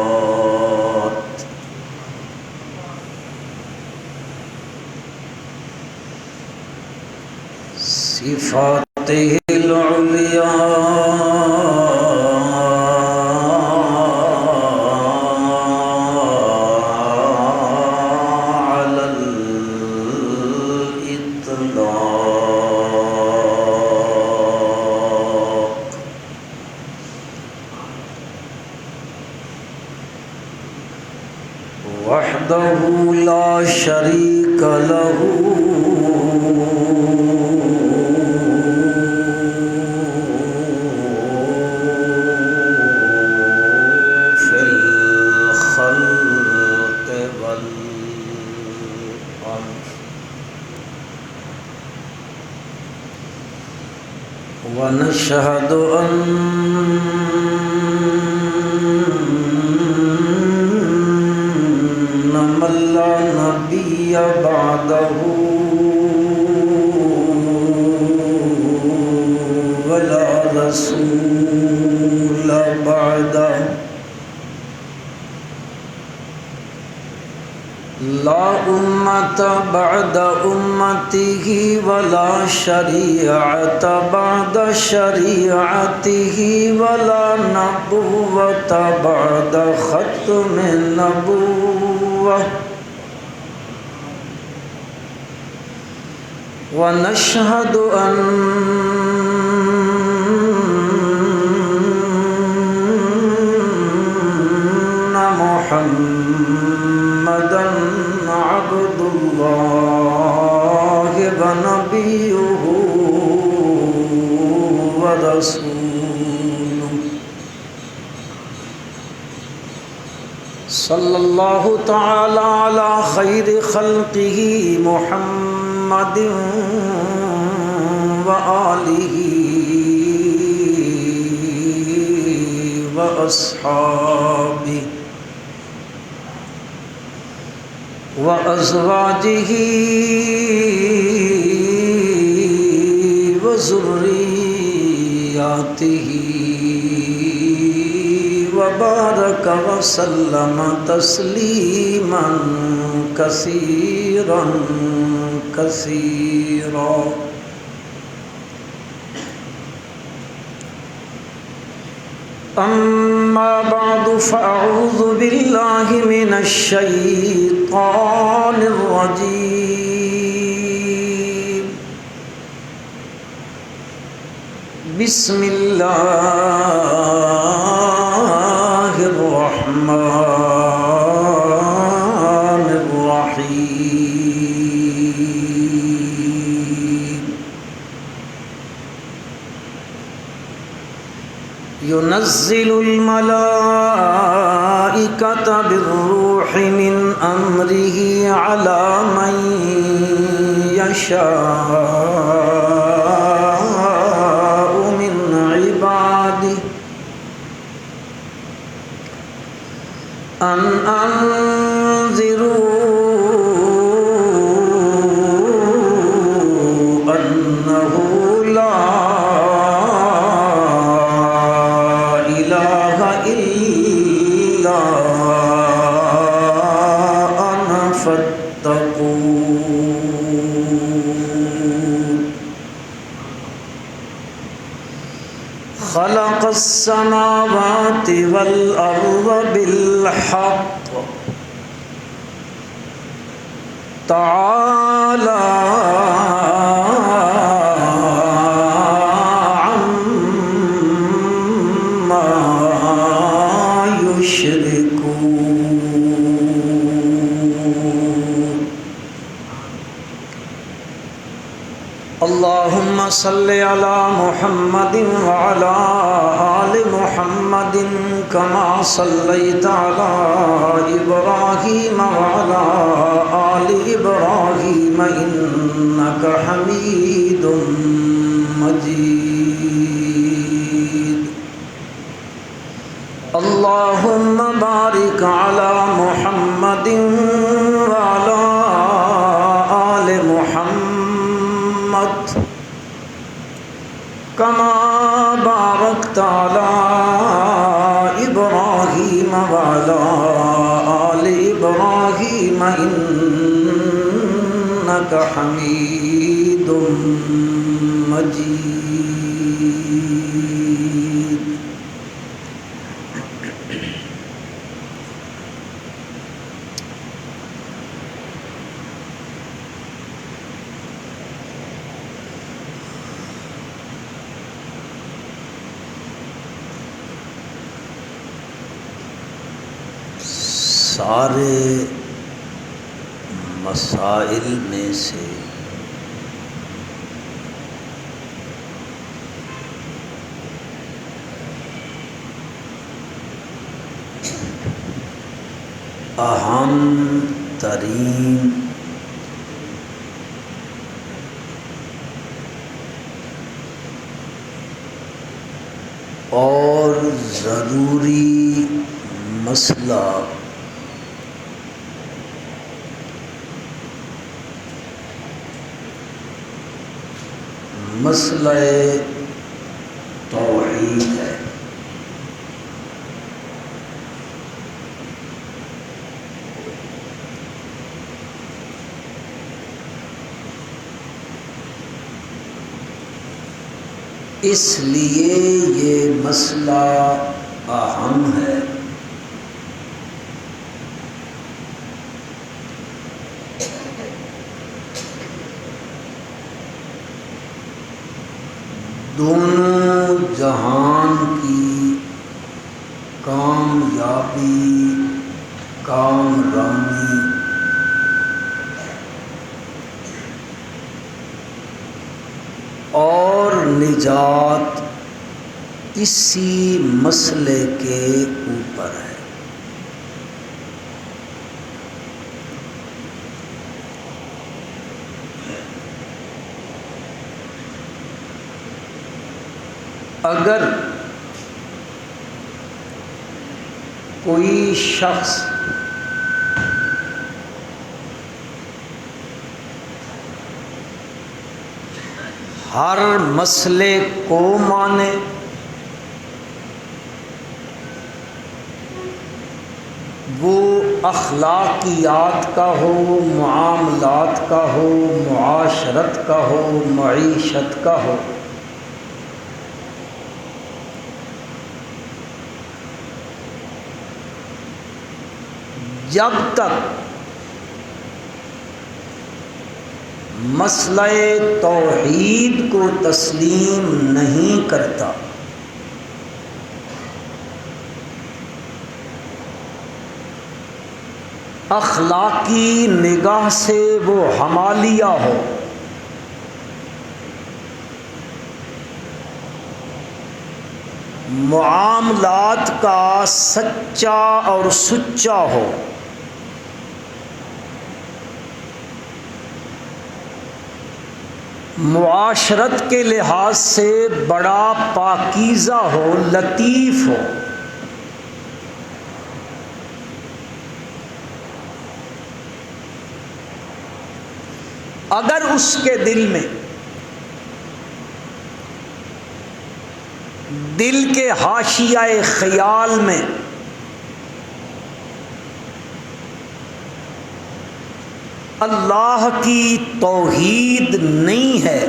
الصفات صفاته العليا على الإطلاق وحده لا شريك له في الخلق والأمر ونشهد أن من لا نبي بعده ولا رسول بعده لا أمة بعد أمته ولا شريعة بعد شريعته ولا نبوة بعد ختم النبوة ونشهد أن محمدًا عبد الله ونبيه ورسوله صلى الله تعالى على خير خلقه محمد وآله وأصحابه وأزواجه وذرياته وبارك وسلم تسليما كثيرا كثيرا أما بعد فأعوذ بالله من الشيطان الرجيم بسم الله الرحمن الرحيم ينزل الملائكة بالروح من أمره على من يشاء من عباده أن أنذروا أنه لا خلق السماوات والأرض بالحق تعالى عما يشركون اللهم صل على محمد وعلى آل محمد كما صليت على إبراهيم وعلى آل إبراهيم إنك حميد مجيد اللهم بارك على محمد وعلى آل محمد كما باركت على آل إبراهيم إنك حميد مجيد. سارے مسائل میں سے اہم ترین اور ضروری مسئلہ مسئلہ توحید ہے. اس لیے یہ مسئلہ اہم ہے دونوں جہان کی کامیابی کامرانی اور نجات اسی مسئلے کے اوپر ہے. اگر کوئی شخص ہر مسئلے کو مانے، وہ اخلاقیات کا ہو، معاملات کا ہو، معاشرت کا ہو، معیشت کا ہو، جب تک مسئلہ توحید کو تسلیم نہیں کرتا، اخلاقی نگاہ سے وہ حمالیہ ہو، معاملات کا سچا اور سچا ہو، معاشرت کے لحاظ سے بڑا پاکیزہ ہو، لطیف ہو، اگر اس کے دل میں، دل کے حاشیہ خیال میں اللہ کی توحید نہیں ہے،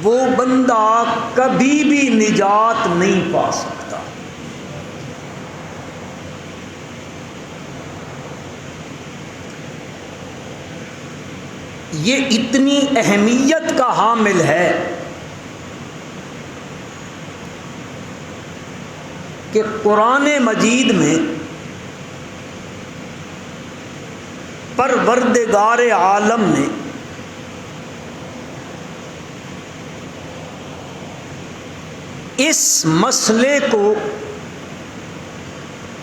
وہ بندہ کبھی بھی نجات نہیں پا سکتا. یہ اتنی اہمیت کا حامل ہے کہ قرآن مجید میں پروردگار عالم نے اس مسئلے کو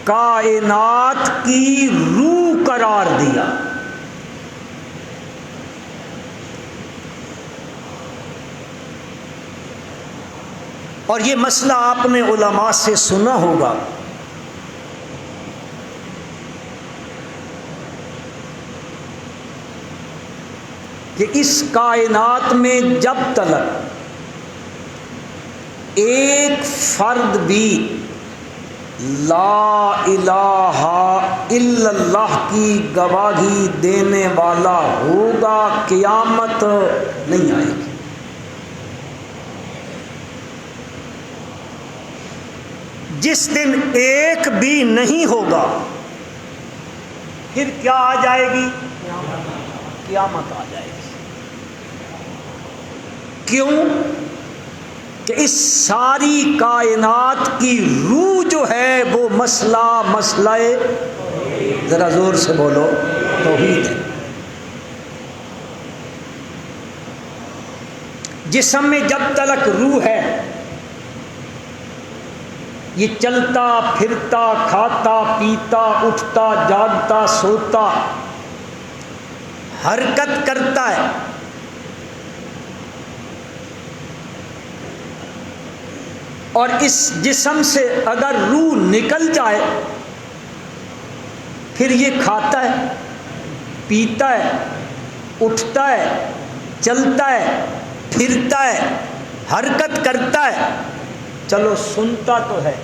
کائنات کی روح قرار دیا. اور یہ مسئلہ آپ نے علماء سے سنا ہوگا کہ اس کائنات میں جب تک ایک فرد بھی لا الہ الا اللہ کی گواہی دینے والا ہوگا، قیامت نہیں آئے گی۔ جس دن ایک بھی نہیں ہوگا پھر کیا آ جائے گی؟ قیامت آ جائے گی۔ کیوں کہ اس ساری کائنات کی روح جو ہے وہ مسئلہ ذرا زور سے بولو، توحید ہے۔ جسم میں جب تک روح ہے یہ چلتا پھرتا کھاتا پیتا اٹھتا جاگتا سوتا حرکت کرتا ہے۔ اور اس جسم سے اگر روح نکل جائے پھر یہ کھاتا ہے، پیتا ہے، اٹھتا ہے، چلتا ہے، پھرتا ہے، حرکت کرتا ہے، چلو سنتا تو ہے۔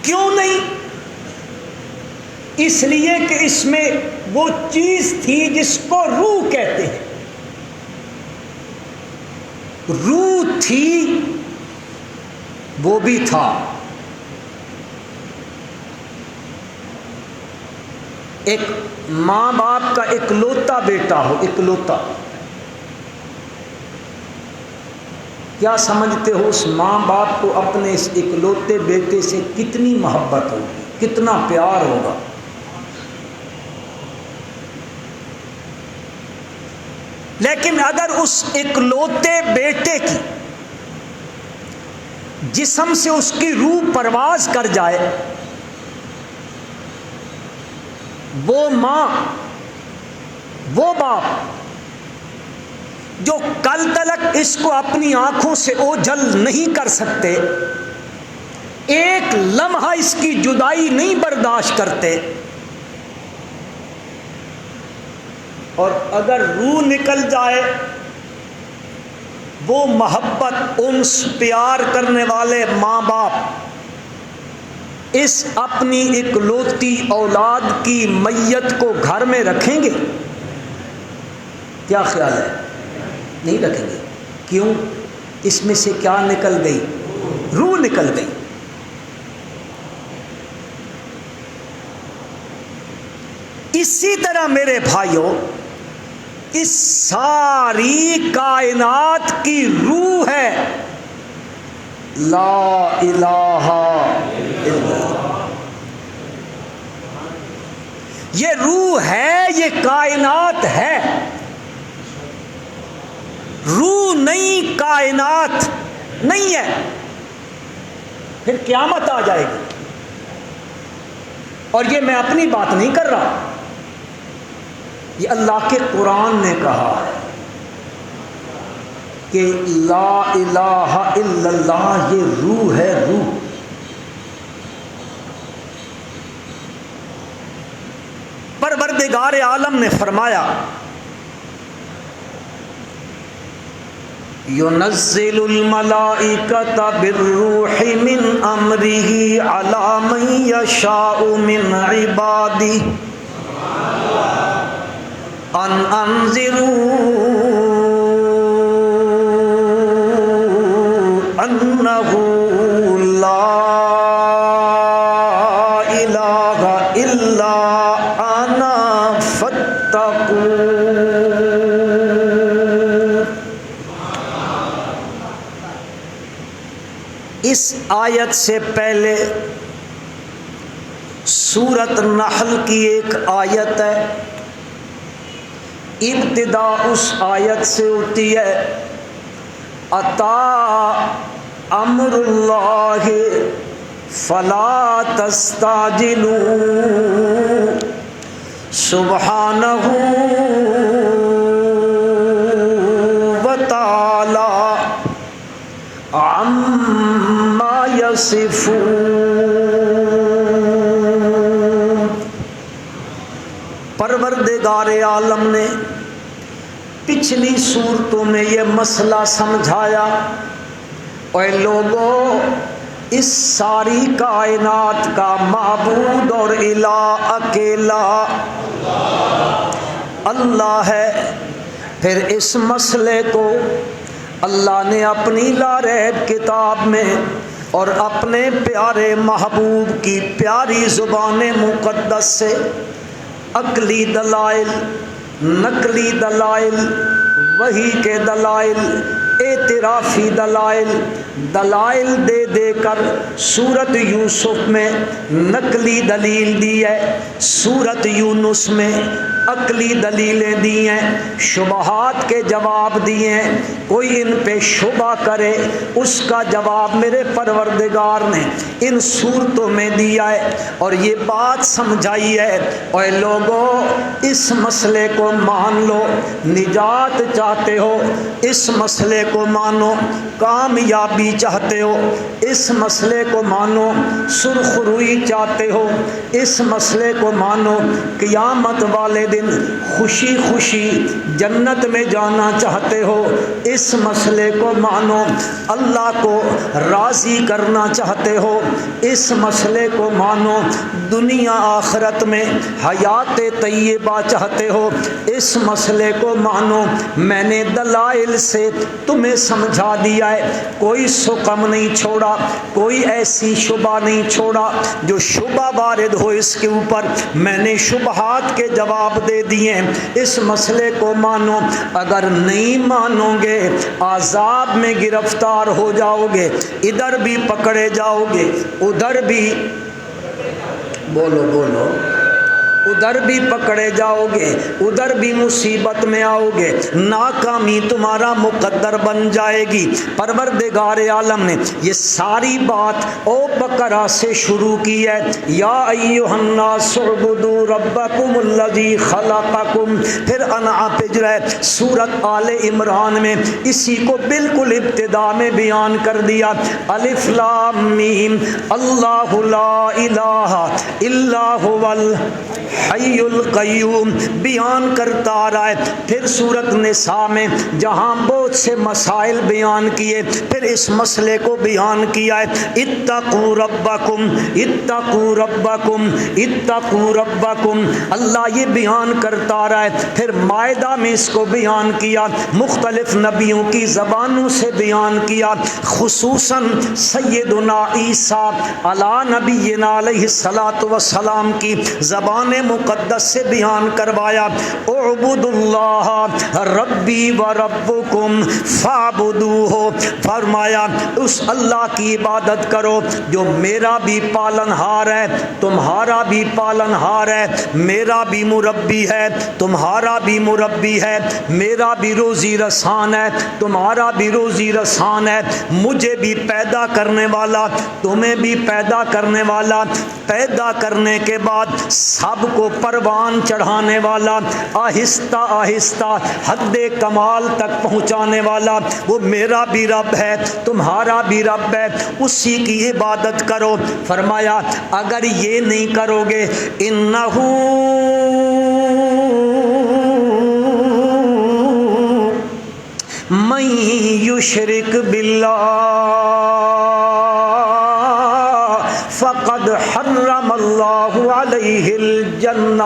کیوں نہیں؟ اس لیے کہ اس میں وہ چیز تھی جس کو روح کہتے ہیں۔ روح تھی، وہ بھی تھا۔ ایک ماں باپ کا اکلوتا بیٹا ہو، اکلوتا، کیا سمجھتے ہو اس ماں باپ کو اپنے اس اکلوتے بیٹے سے کتنی محبت ہوگی، کتنا پیار ہوگا؟ لیکن اگر اس اکلوتے بیٹے کی جسم سے اس کی روح پرواز کر جائے، وہ ماں وہ باپ جو کل تلک اس کو اپنی آنکھوں سے اوجھل نہیں کر سکتے، ایک لمحہ اس کی جدائی نہیں برداشت کرتے، اور اگر روح نکل جائے وہ محبت انس پیار کرنے والے ماں باپ اس اپنی اکلوتی اولاد کی میت کو گھر میں رکھیں گے؟ کیا خیال ہے؟ نہیں رکھیں گے۔ کیوں؟ اس میں سے کیا نکل گئی؟ روح نکل گئی۔ اسی طرح میرے بھائیوں اس ساری کائنات کی روح ہے لا الہ الا اللہ۔ یہ روح ہے، یہ کائنات ہے۔ روح نہیں، کائنات نہیں ہے، پھر قیامت آ جائے گی۔ اور یہ میں اپنی بات نہیں کر رہا، یہ اللہ کے قرآن نے کہا ہے کہ لا الہ الا اللہ یہ روح ہے، روح۔ پروردگار عالم نے فرمایا ينزل الملائکۃ بالروح من امرہ علی من یشاء من عبادہ ان انذروا انہ لا الہ الا انا فاتقون۔ اس آیت سے پہلے سورۃ نحل کی ایک آیت ہے، ابتدا اس آیت سے ہوتی ہے اتا امر اللہ فلا تستعجلوا سبحانہ وتعالی عما یصفون۔ پروردگار عالم نے پچھلی صورتوں میں یہ مسئلہ سمجھایا، اے لوگوں اس ساری کائنات کا معبود اور الہ اکیلا اللہ ہے۔ پھر اس مسئلے کو اللہ نے اپنی لا ریب کتاب میں اور اپنے پیارے محبوب کی پیاری زبان مقدس سے عقلی دلائل، نقلی دلائل، وحی کے دلائل، اعترافی دلائل دے دے کر سورت یوسف میں نقلی دلیل دی ہے، سورت یونس میں عقلی دلیلیں دی ہیں، شبہات کے جواب دیے ہیں۔ کوئی ان پہ شبہ کرے اس کا جواب میرے پروردگار نے ان صورتوں میں دیا ہے، اور یہ بات سمجھائی ہے اے لوگوں اس مسئلے کو مان لو، نجات چاہتے ہو اس مسئلے کو مانو، کامیابی چاہتے ہو اس مسئلے کو مانو، سرخ روئی چاہتے ہو اس مسئلے کو مانو، قیامت والے دن خوشی خوشی جنت میں جانا چاہتے ہو اس مسئلے کو مانو، اللہ کو راضی کرنا چاہتے ہو اس مسئلے کو مانو، دنیا آخرت میں حیات طیبہ چاہتے ہو اس مسئلے کو مانو۔ میں نے دلائل سے تمہیں سمجھا دیا ہے، کوئی سقم نہیں چھوڑا، کوئی ایسی شبہ نہیں چھوڑا جو شبہ وارد ہو اس کے اوپر، میں نے شبہات کے جواب دے دیے ہیں، اس مسئلے کو مانو۔ اگر نہیں مانو گے عذاب میں گرفتار ہو جاؤ گے، ادھر بھی پکڑے جاؤ گے، ادھر بھی بولو ادھر بھی پکڑے جاؤ گے، ادھر بھی مصیبت میں آؤ گے، ناکامی تمہارا مقدر بن جائے گی۔ پروردگار عالم نے یہ ساری بات او بقرہ سے شروع کی ہے، یا ایھا الناس اعبدوا ربکم الذی خلقکم، پھر انعام پہ جو ہے سورت آل عمران میں اسی کو بالکل ابتدا میں بیان کر دیا، الف لام میم اللہ لا الہ الا هو حی القیوم بیان کرتا آ رہا ہے۔ پھر سورت نساء میں جہاں بہت سے مسائل بیان کیے، پھر اس مسئلے کو بیان کیا ہے، اتقوا ربکم اتقوا ربکم اتقوا ربکم، اللہ یہ بیان کرتا آ رہا ہے۔ پھر مائدہ میں اس کو بیان کیا، مختلف نبیوں کی زبانوں سے بیان کیا، خصوصاً سیدنا عیسیٰ علی نبینا علیہ الصلاۃ والسلام کی زبان مقدس سے بیان کروایا، اعبد اللہ ربی و ربکم فاعبدوہ، فرمایا اس اللہ کی عبادت کرو جو میرا بھی پالن ہار ہے، تمہارا بھی پالن ہار ہے، میرا بھی مربی ہے، تمہارا بھی مربی ہے، میرا بھی روزی رسان ہے، تمہارا بھی روزی رسان ہے، مجھے بھی پیدا کرنے والا، تمہیں بھی پیدا کرنے والا، پیدا کرنے کے بعد سب کو پروان چڑھانے والا، آہستہ آہستہ حد کمال تک پہنچانے والا، وہ میرا بھی رب ہے، تمہارا بھی رب ہے، اسی کی عبادت کرو۔ فرمایا اگر یہ نہیں کرو گے، انہو من یشرک باللہ فقد حرم اللہ علیہ الجنہ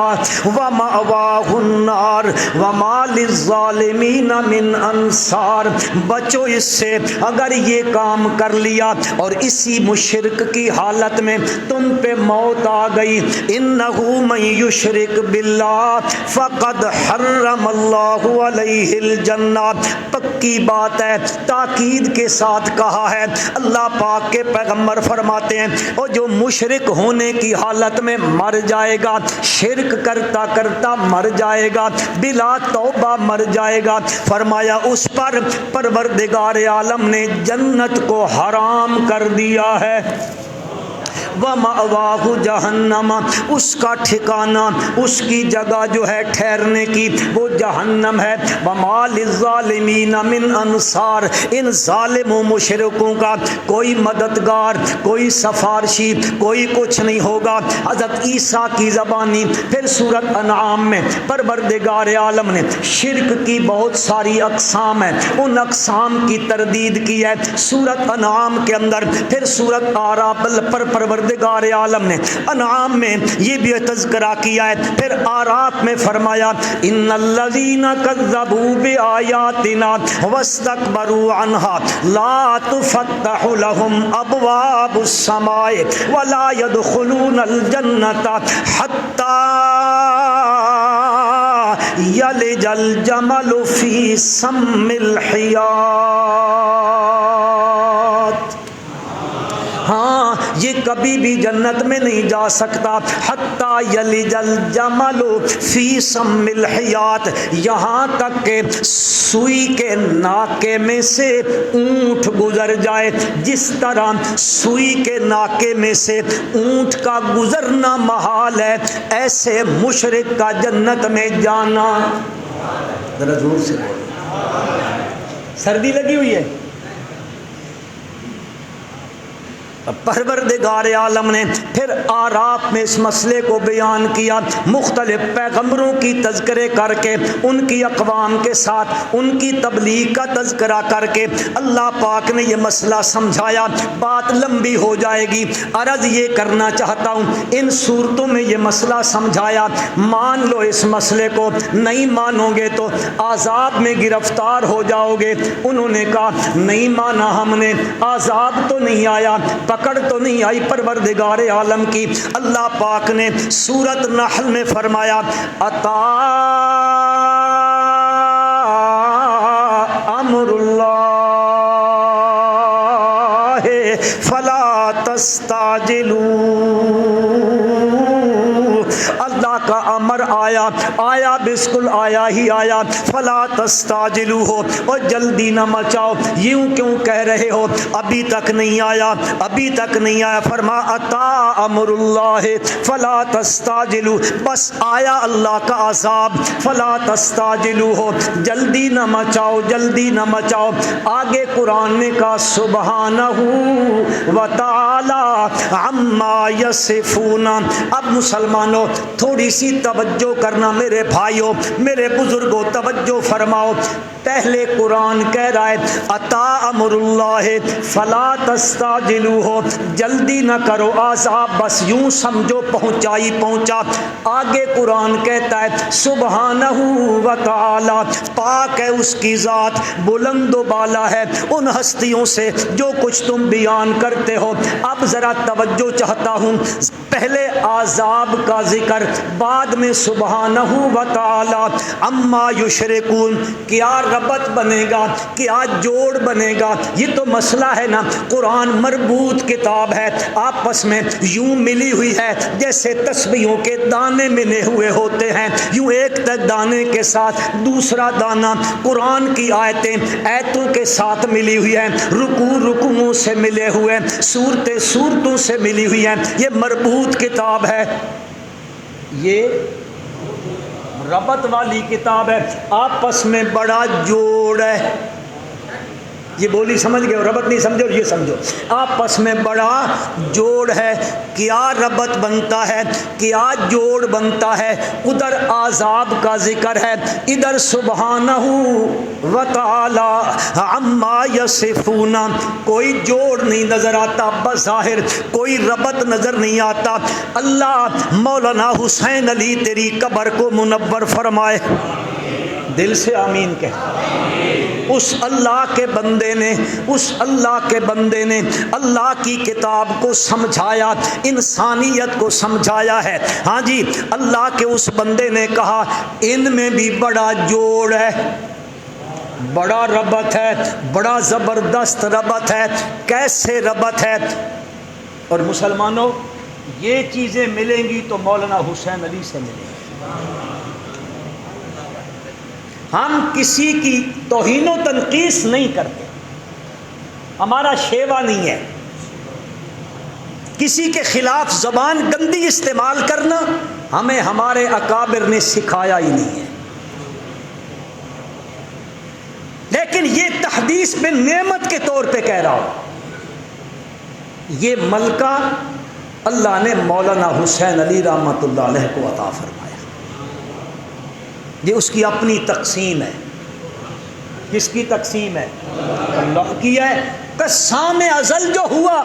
ومأواہ النار وما للظالمین من انصار۔ بچو اس سے، اگر یہ کام کر لیا اور اسی مشرک کی حالت میں تم پہ موت آ گئی، انہو من یشرک باللہ فقد حرم اللہ علیہ الجنہ، پکی بات ہے، تاکید کے ساتھ کہا ہے۔ اللہ پاک کے پیغمبر فرماتے ہیں اور جو مشرک ہونے کی حالت میں مر جائے گا، شرک کرتا کرتا مر جائے گا، بلا توبہ مر جائے گا، فرمایا اس پر پروردگار عالم نے جنت کو حرام کر دیا ہے۔ وَمَأْوَاهُ جَهَنَّمَ، اس کا ٹھکانہ، اس کی جگہ جو ہے ٹھہرنے کی وہ جہنم ہے۔ وَمَا لِلظَّالِمِينَ مِنْ انصار، ان ظالم و مشرکوں کا کوئی مددگار، کوئی سفارشی، کوئی کچھ نہیں ہوگا۔ حضرت عیسیٰ کی زبانی پھر سورۃ انعام میں پروردگار عالم نے شرک کی بہت ساری اقسام ہیں، ان اقسام کی تردید کی ہے سورۃ انعام کے اندر۔ پھر سورۃ اعراف پر پروردگار عالم نے انعام میں یہ بھی تذکرہ کیا ہے، پھر اعراف میں فرمایا ان الذین کذبوا بآیاتنا واستکبروا عنها لا تفتح لهم ابواب السماء ولا يدخلون الجنة حتى یلج الجمل فی سم الحیات۔ ہاں یہ کبھی بھی جنت میں نہیں جا سکتا، حتیٰ یلج الجمل فی سم الحیات، یہاں تک کہ سوئی کے ناکے میں سے اونٹ گزر جائے۔ جس طرح سوئی کے ناکے میں سے اونٹ کا گزرنا محال ہے، ایسے مشرک کا جنت میں جانا۔ ذرا زور سے سردی لگی ہوئی ہے۔ پروردگار عالم نے پھر آراف میں اس مسئلے کو بیان کیا، مختلف پیغمبروں کی تذکرے کر کے، ان کی اقوام کے ساتھ ان کی تبلیغ کا تذکرہ کر کے اللہ پاک نے یہ مسئلہ سمجھایا۔ بات لمبی ہو جائے گی، عرض یہ کرنا چاہتا ہوں ان صورتوں میں یہ مسئلہ سمجھایا، مان لو اس مسئلے کو، نہیں مانو گے تو عذاب میں گرفتار ہو جاؤ گے۔ انہوں نے کہا نہیں مانا ہم نے، عذاب تو نہیں آیا، پکڑ تو نہیں آئی پروردگار عالم کی۔ اللہ پاک نے سورۃ نحل میں فرمایا اتا امر اللہ فلا تستعجلوا، اللہ کا امر آیا، آیا بالکل آیا ہی آیا، فلا تستعجلوا ہو اور جلدی نہ مچاؤ، یوں کیوں کہہ رہے ہو ابھی تک نہیں آیا، ابھی تک نہیں آیا۔ فرما اتا امر اللہ فلا تستعجلوا، بس آیا اللہ کا عذاب، فلا تستعجلوا ہو جلدی نہ مچاؤ، جلدی نہ مچاؤ۔ آگے قرآن نے کہا سبحانہ وتعالی عما یصفون۔ اب مسلمانوں تھوڑی سی توجہ کرنا، میرے بھائیوں میرے بزرگوں توجہ فرماؤ۔ پہلے قرآن کہہ رہا ہے اتا امر اللہ فلا تستعجلوا ہو، جلدی نہ کرو عذاب، بس یوں سمجھو پہنچا ہی پہنچا۔ آگے قرآن کہتا ہے سبحانہ وتعالی، پاک ہے اس کی ذات، بلند و بالا ہے ان ہستیوں سے جو کچھ تم بیان کرتے ہو۔ اب ذرا توجہ چاہتا ہوں، پہلے عذاب کا ذکر، بعد میں سبحانہ وتعالی عما یشرکون، کیا ربط بنے گا، کیا جوڑ بنے گا، یہ تو مسئلہ ہے نا۔ قرآن مربوط کتاب ہے، آپس میں یوں ملی ہوئی ہے جیسے تسبیحوں کے دانے ملے ہوئے ہوتے ہیں، یوں ایک تک دانے کے ساتھ دوسرا دانہ، قرآن کی آیتیں آیتوں کے ساتھ ملی ہوئی ہیں، رکوعوں سے ملے ہوئے، سورتیں سورتوں سے ملی ہوئی ہیں، یہ مربوط کتاب ہے، یہ ربط والی کتاب ہے، آپس میں بڑا جوڑ ہے۔ یہ بولی سمجھ گئے، ربط نہیں سمجھو، یہ سمجھو آپس میں بڑا جوڑ ہے۔ کیا ربط بنتا ہے، کیا جوڑ بنتا ہے؟ ادھر عذاب کا ذکر ہے، ادھر سبحانہ وتعالی عما یصفون، کوئی جوڑ نہیں نظر آتا، بظاہر کوئی ربط نظر نہیں آتا۔ اللہ مولانا حسین علی تیری قبر کو منور فرمائے، دل سے آمین کہہ۔ اس اللہ کے بندے نے، اس اللہ کے بندے نے اللہ کی کتاب کو سمجھایا، انسانیت کو سمجھایا ہے۔ ہاں جی، اللہ کے اس بندے نے کہا ان میں بھی بڑا جوڑ ہے، بڑا ربط ہے، بڑا زبردست ربط ہے۔ کیسے ربط ہے؟ اور مسلمانوں یہ چیزیں ملیں گی تو مولانا حسین علی سے ملیں گی۔ ہم کسی کی توہین و تنقیص نہیں کرتے، ہمارا شیوا نہیں ہے، کسی کے خلاف زبان گندی استعمال کرنا ہمیں ہمارے اکابر نے سکھایا ہی نہیں ہے، لیکن یہ تحدیث بن نعمت کے طور پہ کہہ رہا ہوں۔ یہ ملکہ اللہ نے مولانا حسین علی رحمۃ اللہ علیہ کو عطا فرمایا، یہ اس کی اپنی تقسیم ہے۔ کس کی تقسیم ہے؟ اللہ کی ہے۔ قسام ازل جو ہوا،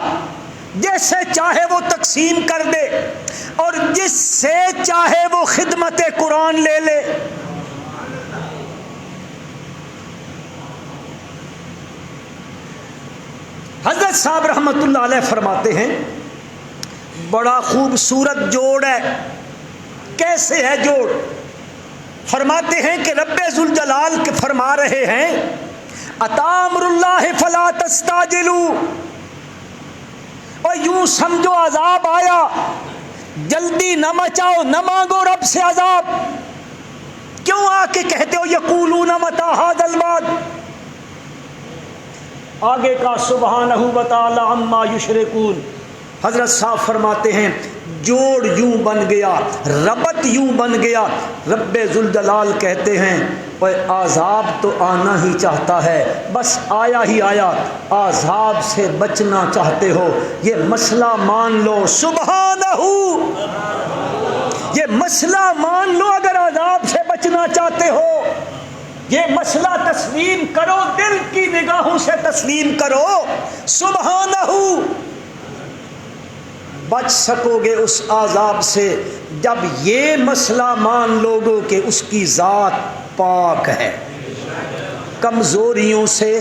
جیسے چاہے وہ تقسیم کر دے اور جس سے چاہے وہ خدمت قرآن لے لے۔ حضرت صاحب رحمۃ اللہ علیہ فرماتے ہیں بڑا خوبصورت جوڑ ہے۔ کیسے ہے جوڑ؟ فرماتے ہیں کہ رب ذوالجلال کے فرما رہے ہیں اتی امر اللہ فلا تستعجلوا، اور یوں سمجھو عذاب آیا، جلدی نہ مچاؤ، نہ مانگو رب سے عذاب۔ کیوں آ کے کہتے ہو یقولون متی ھذا الوعد؟ آگے کا سبحانہ و تعالی عما یشرکون۔ حضرت صاحب فرماتے ہیں جوڑ یوں بن گیا، ربط یوں بن گیا، رب ذوالجلال کہتے ہیں اوے عذاب تو آنا ہی چاہتا ہے، بس آیا ہی آیا، عذاب سے بچنا چاہتے ہو، یہ مسئلہ مان لو، سبحانہ، یہ مسئلہ مان لو۔ اگر عذاب سے بچنا چاہتے ہو، یہ مسئلہ تسلیم کرو، دل کی نگاہوں سے تسلیم کرو، سبحانہ، بچ سکو گے اس عذاب سے جب یہ مسئلہ مان لو گے کہ اس کی ذات پاک ہے، کمزوریوں سے،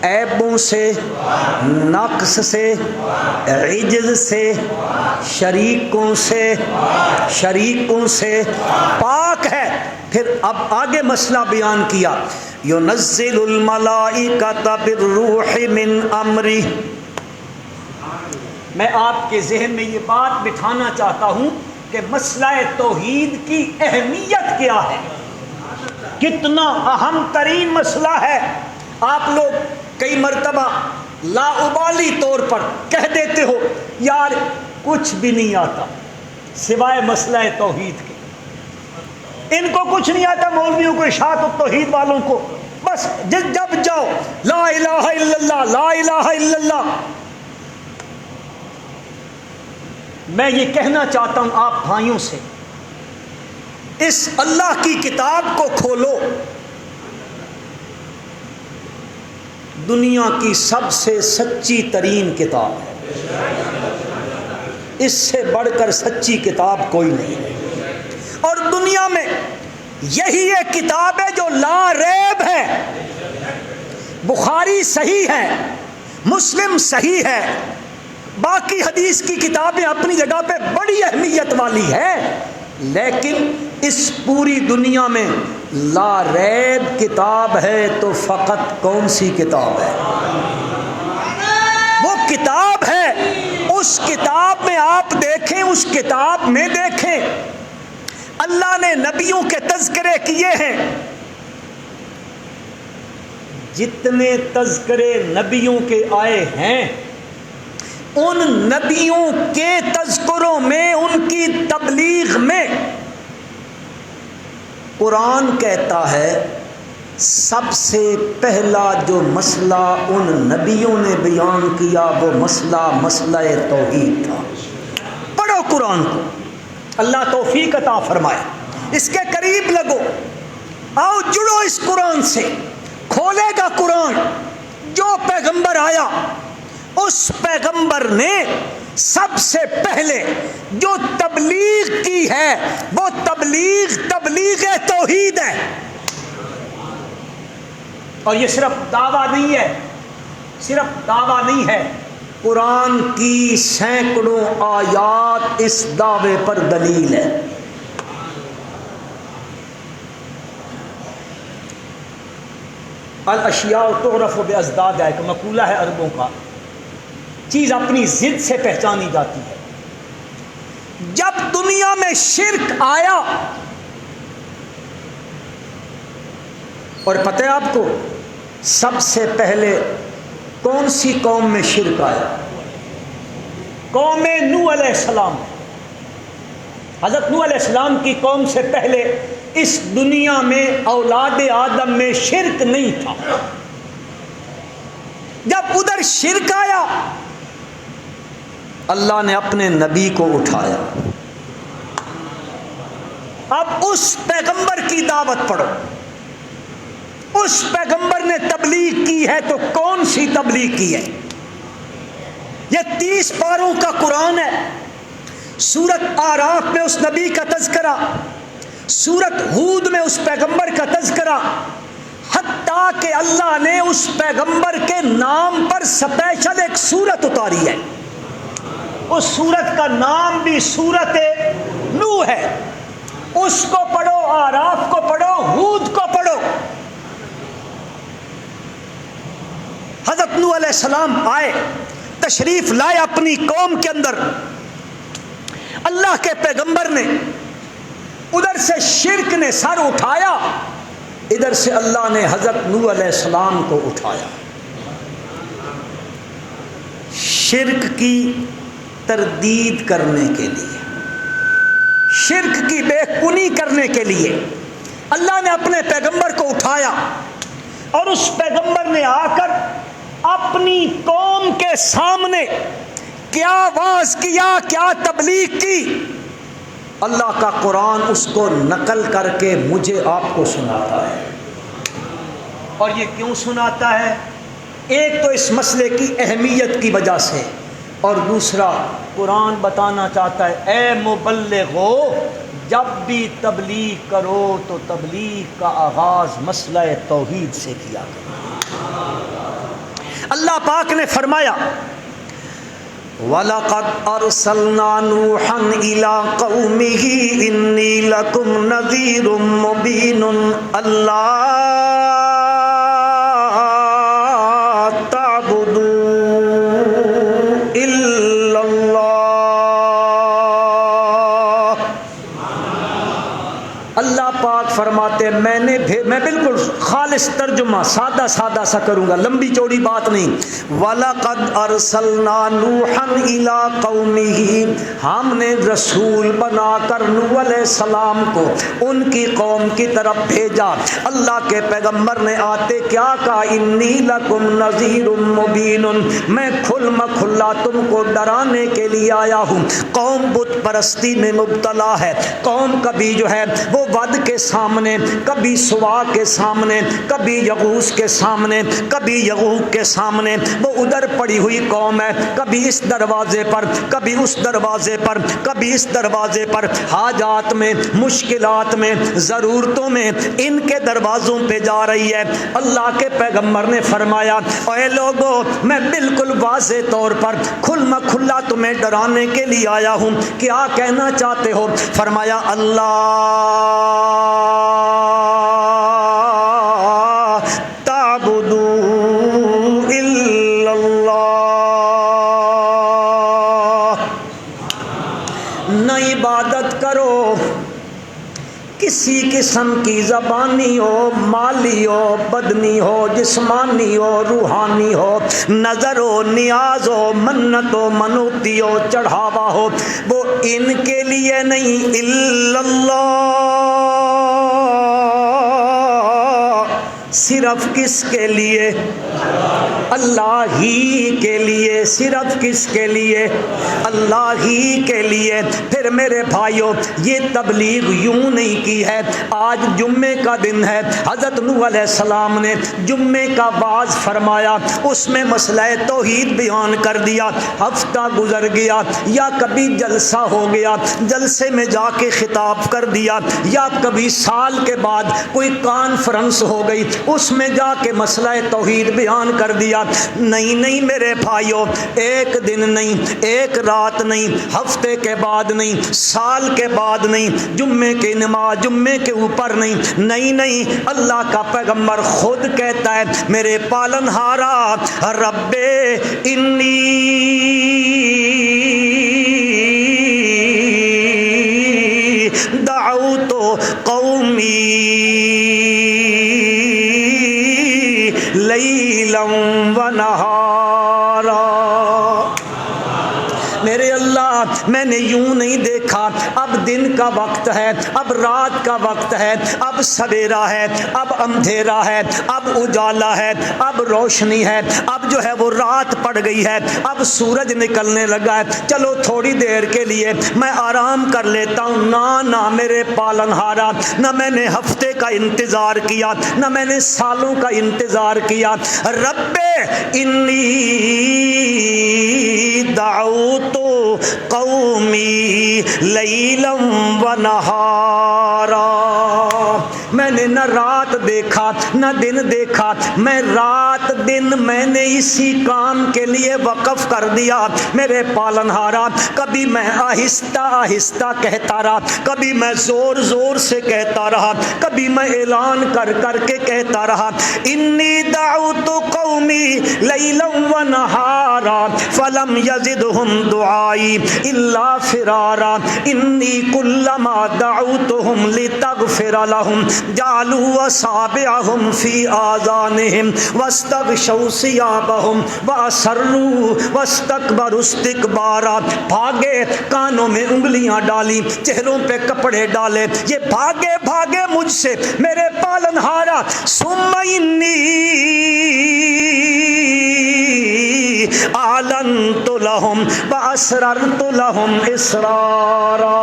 عیبوں سے، نقص سے، عجز سے، شریکوں سے پاک ہے۔ پھر اب آگے مسئلہ بیان کیا، ينزل الملائکۃ بالروح من امرہ۔ میں آپ کے ذہن میں یہ بات بٹھانا چاہتا ہوں کہ مسئلہ توحید کی اہمیت کیا ہے، کتنا اہم ترین مسئلہ ہے۔ آپ لوگ کئی مرتبہ لا ابالی طور پر کہہ دیتے ہو یار کچھ بھی نہیں آتا سوائے مسئلہ توحید کے، ان کو کچھ نہیں آتا، مولویوں کو، اشاعت التوحید والوں کو، بس جب جاؤ لا الہ الا اللہ، لا الہ الا اللہ۔ میں یہ کہنا چاہتا ہوں آپ بھائیوں سے، اس اللہ کی کتاب کو کھولو، دنیا کی سب سے سچی ترین کتاب ہے، اس سے بڑھ کر سچی کتاب کوئی نہیں ہے، اور دنیا میں یہی ایک کتاب ہے جو لا ریب ہے۔ بخاری صحیح ہے، مسلم صحیح ہے، باقی حدیث کی کتابیں اپنی جگہ پہ بڑی اہمیت والی ہے، لیکن اس پوری دنیا میں لا ریب کتاب ہے تو فقط کون سی کتاب ہے؟ وہ کتاب ہے، اس کتاب میں آپ دیکھیں، اس کتاب میں دیکھیں اللہ نے نبیوں کے تذکرے کیے ہیں، جتنے تذکرے نبیوں کے آئے ہیں ان نبیوں کے تذکروں میں، ان کی تبلیغ میں قرآن کہتا ہے سب سے پہلا جو مسئلہ ان نبیوں نے بیان کیا وہ مسئلہ توحید تھا۔ پڑھو قرآن کو، اللہ توفیق عطا فرمائے، اس کے قریب لگو، آؤ جڑو اس قرآن سے، کھولے گا قرآن، جو پیغمبر آیا اس پیغمبر نے سب سے پہلے جو تبلیغ کی ہے وہ تبلیغ توحید ہے، اور یہ صرف دعویٰ نہیں ہے، قرآن کی سینکڑوں آیات اس دعوے پر دلیل ہے۔ الاشیاء تعرف بازداد ہے، ایک مقولہ ہے عربوں کا، چیز اپنی ضد سے پہچانی جاتی ہے۔ جب دنیا میں شرک آیا، اور پتہ ہے آپ کو سب سے پہلے کون سی قوم میں شرک آیا؟ قوم نوح علیہ السلام، حضرت نوح علیہ السلام کی قوم سے پہلے اس دنیا میں اولاد آدم میں شرک نہیں تھا۔ جب ادھر شرک آیا اللہ نے اپنے نبی کو اٹھایا۔ اب اس پیغمبر کی دعوت پڑھو، اس پیغمبر نے تبلیغ کی ہے تو کون سی تبلیغ کی ہے؟ یہ 30 پاروں کا قرآن ہے۔ سورۃ آراف میں اس نبی کا تذکرہ، سورۃ ہود میں اس پیغمبر کا تذکرہ، حتیٰ کہ اللہ نے اس پیغمبر کے نام پر سپیشل ایک سورت اتاری ہے۔ اس سورت کا نام بھی سورت نوح ہے۔ اس کو پڑھو، آراف کو پڑھو، ہود کو پڑھو۔ حضرت نوح علیہ السلام آئے، تشریف لائے اپنی قوم کے اندر۔ اللہ کے پیغمبر نے ادھر سے شرک نے سر اٹھایا، ادھر سے اللہ نے حضرت نوح علیہ السلام کو اٹھایا۔ شرک کی تردید کرنے کے لیے، شرک کی بے کنی کرنے کے لیے اللہ نے اپنے پیغمبر کو اٹھایا، اور اس پیغمبر نے آ کر اپنی قوم کے سامنے کیا واعظ کیا، کیا تبلیغ کی، اللہ کا قرآن اس کو نقل کر کے مجھے آپ کو سناتا ہے۔ اور یہ کیوں سناتا ہے؟ ایک تو اس مسئلے کی اہمیت کی وجہ سے، اور دوسرا قرآن بتانا چاہتا ہے اے مبلغو، جب بھی تبلیغ کرو تو تبلیغ کا آغاز مسئلہ توحید سے کیا کرو۔ اللہ پاک نے فرمایا وَلَقَدْ أَرْسَلْنَا نُوحًا إِلَىٰ قَوْمِهِ إِنِّي لَكُمْ نَذِيرٌ مُّبِينٌ أَلَّا تَعْبُدُوا إِلَّا اللَّهَ۔ اللہ پاک فرماتے ہیں میں بالکل خالص ترجمہ سادہ سادہ سا کروں گا، لمبی چوڑی بات نہیں۔ وَلَقَدْ أَرْسَلْنَا نُوحًا إِلَىٰ قَوْمِهِ، ہم نے رسول بنا کر نوح علیہ السلام کو ان کی قوم کی طرف بھیجا۔ اللہ کے پیغمبر نے آتے کیا کہا؟ اِنِّی لَكُمْ نَذِيرٌ مُّبِينٌ، میں کھل مکھلا تم کو ڈرانے کے لیے آیا ہوں۔ قوم بت پرستی میں مبتلا ہے، قوم کبھی جو ہے وہ ود کے سامنے، کبھی سوا کے سامنے، کبھی یغوث کے سامنے، کبھی یغوق کے سامنے، وہ ادھر پڑی ہوئی قوم ہے، کبھی اس دروازے پر، کبھی اس دروازے پر، کبھی اس دروازے پر، حاجات میں، مشکلات میں، ضرورتوں میں ان کے دروازوں پہ جا رہی ہے۔ اللہ کے پیغمبر نے فرمایا اے لوگو، میں بالکل واضح طور پر کھلا کھلا تمہیں ڈرانے کے لیے آیا ہوں۔ کیا کہنا چاہتے ہو؟ فرمایا اللہ تعبدوا الا اللہ، نہ عبادت کرو کسی قسم کی، زبانی ہو، مالی ہو، بدنی ہو، جسمانی ہو، روحانی ہو، نظر ہو، نیاز ہو، منت ہو، منوتی ہو، چڑھاوا ہو، وہ ان کے لیے نہیں، الا اللہ، صرف کس کے لیے؟ اللہ ہی کے لیے۔ صرف کس کے لیے؟ اللہ ہی کے لیے۔ پھر میرے بھائیوں، یہ تبلیغ یوں نہیں کی ہے۔ آج جمعے کا دن ہے، حضرت نوح علیہ السلام نے جمعے کا واعظ فرمایا، اس میں مسئلہ توحید بیان کر دیا، ہفتہ گزر گیا، یا کبھی جلسہ ہو گیا، جلسے میں جا کے خطاب کر دیا، یا کبھی سال کے بعد کوئی کانفرنس ہو گئی، اس میں جا کے مسئلہ توحید بیان کر دیا۔ نہیں نہیں میرے بھائیوں، ایک دن نہیں، ایک رات نہیں، ہفتے کے بعد نہیں، سال کے بعد نہیں، جمعے کی نماز جمعے کے اوپر نہیں، نہیں نہیں، اللہ کا پیغمبر خود کہتا ہے میرے پالن ہارا رب انی دعوت قومی لیلا و نہارا، میرے میں نے یوں نہیں دیکھا اب دن کا وقت ہے، اب رات کا وقت ہے، اب سویرا ہے، اب اندھیرا ہے، اب اجالا ہے، اب روشنی ہے، اب جو ہے وہ رات پڑ گئی ہے، اب سورج نکلنے لگا ہے، چلو تھوڑی دیر کے لیے میں آرام کر لیتا ہوں۔ نہ میرے پالن ہارا، نہ میں نے ہفتے کا انتظار کیا، نہ میں نے سالوں کا انتظار کیا۔ رب انی دعوت قومی لیلا و نہارا، میں نے نہ رات دیکھا نہ دن دیکھا، میں رات دن میں نے اسی کام کے لیے وقف کر دیا میرے پالن ہارا۔ کبھی میں آہستہ آہستہ کہتا رہا، کبھی میں زور زور سے کہتا رہا، کبھی میں اعلان کر کر کے کہتا رہا، انی دعوت قومی لیلا و نہارا فلم یزدہم دعائی الا فرارا، انی کلما دعوتہم لتغفر لہم جعلوا اصابعہم فی آذانہم واستغشوا ثیابہم واسروا واستکبروا استکبارا، بھاگے کانوں میں انگلیاں ڈالی، چہروں پہ کپڑے ڈالے، یہ بھاگے بھاگے مجھ سے میرے پالن ہارا۔ ثم انی اعلنت لہم واسررت لہم اسرارا،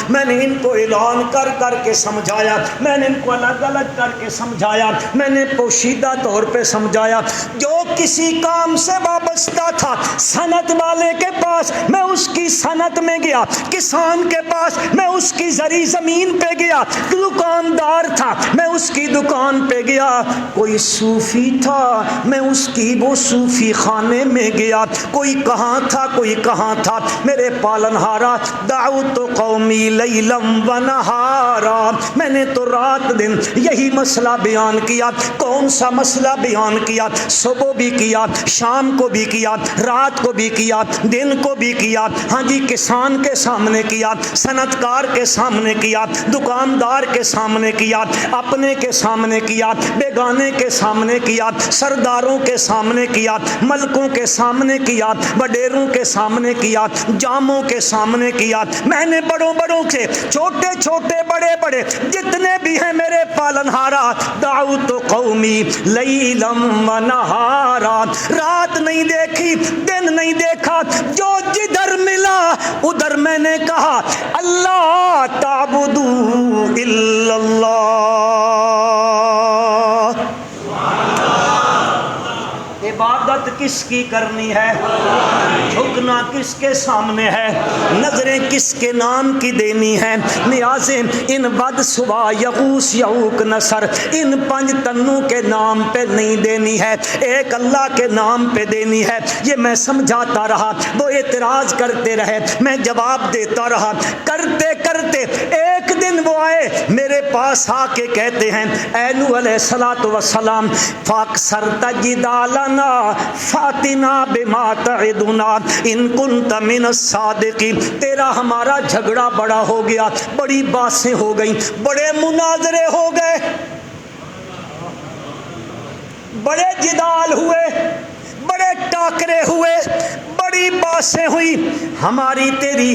میں نے ان کو اعلان کر کر کے سمجھایا، میں نے ان کو الگ الگ کر کے سمجھایا، میں نے پوشیدہ طور پہ سمجھایا۔ جو کسی کام سے وابستہ تھا صنعت والے کے پاس میں اس کی صنعت میں گیا، کسان کے پاس میں اس کی زرعی زمین پہ گیا، دکاندار تھا میں اس کی دکان پہ گیا، کوئی صوفی تھا میں اس کی وہ صوفی خانے میں گیا، کوئی کہاں تھا کوئی کہاں تھا، میرے پالن ہارا۔ دعوت قومی لیلا و نہارا، میں نے تو رات دن یہی مسئلہ بیان کیا۔ کون سا مسئلہ بیان کیا؟ صبح بھی کیا، شام کو بھی کیا، رات کو بھی کیا، دن کو بھی کیا، ہاں جی، کسان کے سامنے کیا، صنعت کار کے سامنے کیا، دکاندار کے سامنے کیا، اپنے کے سامنے کیا، بیگانے کے سامنے کیا، سرداروں کے سامنے کیا، ملکوں کے سامنے کیا، وڈیروں کے سامنے کیا، جاموں کے سامنے کیا، میں نے بڑوں بڑوں سے، چھوٹے چھوٹے بڑے بڑے جتنے بھی ہیں میرے پالن ہارا، دعوت قومی لیلا و نہارا، رات نہیں دیکھی دن نہیں دیکھا، جو جدھر ملا ادھر میں نے کہا اللہ تعبدوا الا اللہ، عبادت کس کی کرنی ہے، جھکنا کس کے سامنے ہے، نظریں کس کے نام کی دینی ہے، نیازیں ان ود سوا یغوث یعوق نصر ان 5 تنوں کے نام پہ نہیں دینی ہے، ایک اللہ کے نام پہ دینی ہے۔ یہ میں سمجھاتا رہا، وہ اعتراض کرتے رہے، میں جواب دیتا رہا، کرتے کرتے ایک دن وہ آئے میرے پاس آ کے کہتے ہیں، اے نوح علیہ الصلوۃ والسلام فاکثرت جدالنا فاتنا بما تعدنا ان کنت من الصادقین، تیرا ہمارا جھگڑا بڑا ہو گیا، بڑی باتیں ہو گئیں، بڑے مناظرے ہو گئے، بڑے جدال ہوئے، بڑے ٹاکرے ہوئے، بڑی باتیں ہوئی ہماری تیری،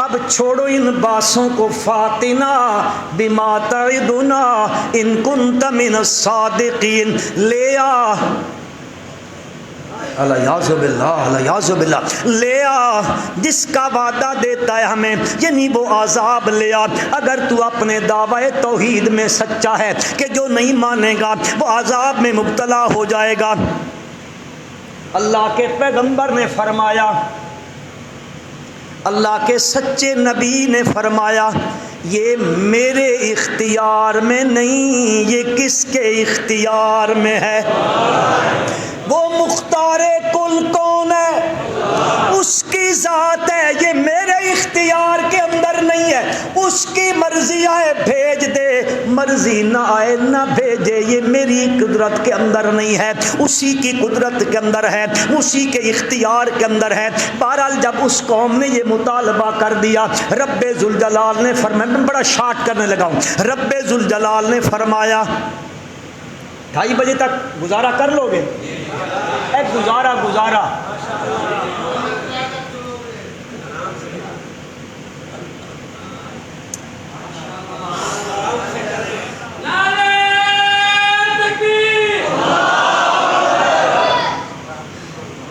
اب چھوڑو ان باتوں کو، فاتنا بما تعدنا ان کنت من الصادقین، لے آ، الیاذ باللہ الیاذ باللہ، لے آ جس کا وعدہ دیتا ہے ہمیں، یعنی وہ عذاب لے آ، اگر تو اپنے دعوی توحید میں سچا ہے کہ جو نہیں مانے گا وہ عذاب میں مبتلا ہو جائے گا۔ اللہ کے پیغمبر نے فرمایا، اللہ کے سچے نبی نے فرمایا، یہ میرے اختیار میں نہیں، یہ کس کے اختیار میں ہے؟ وہ مختار کل کون ہے؟ اس کی ذات ہے، یہ میرے اختیار کے اندر نہیں ہے، اس کی مرضی آئے بھیج دے، مرضی نہ آئے نہ بھیجے، یہ میری قدرت کے اندر نہیں ہے، اسی کی قدرت کے اندر ہے، اسی کے اختیار کے اندر ہے۔ بہرحال جب اس قوم نے یہ مطالبہ کر دیا، رب ذوالجلال نے فرمایا، میں بڑا شارٹ کرنے لگا ہوں، رب ذوالجلال نے فرمایا 2:30 بجے تک گزارا کر لو گے؟ گزارا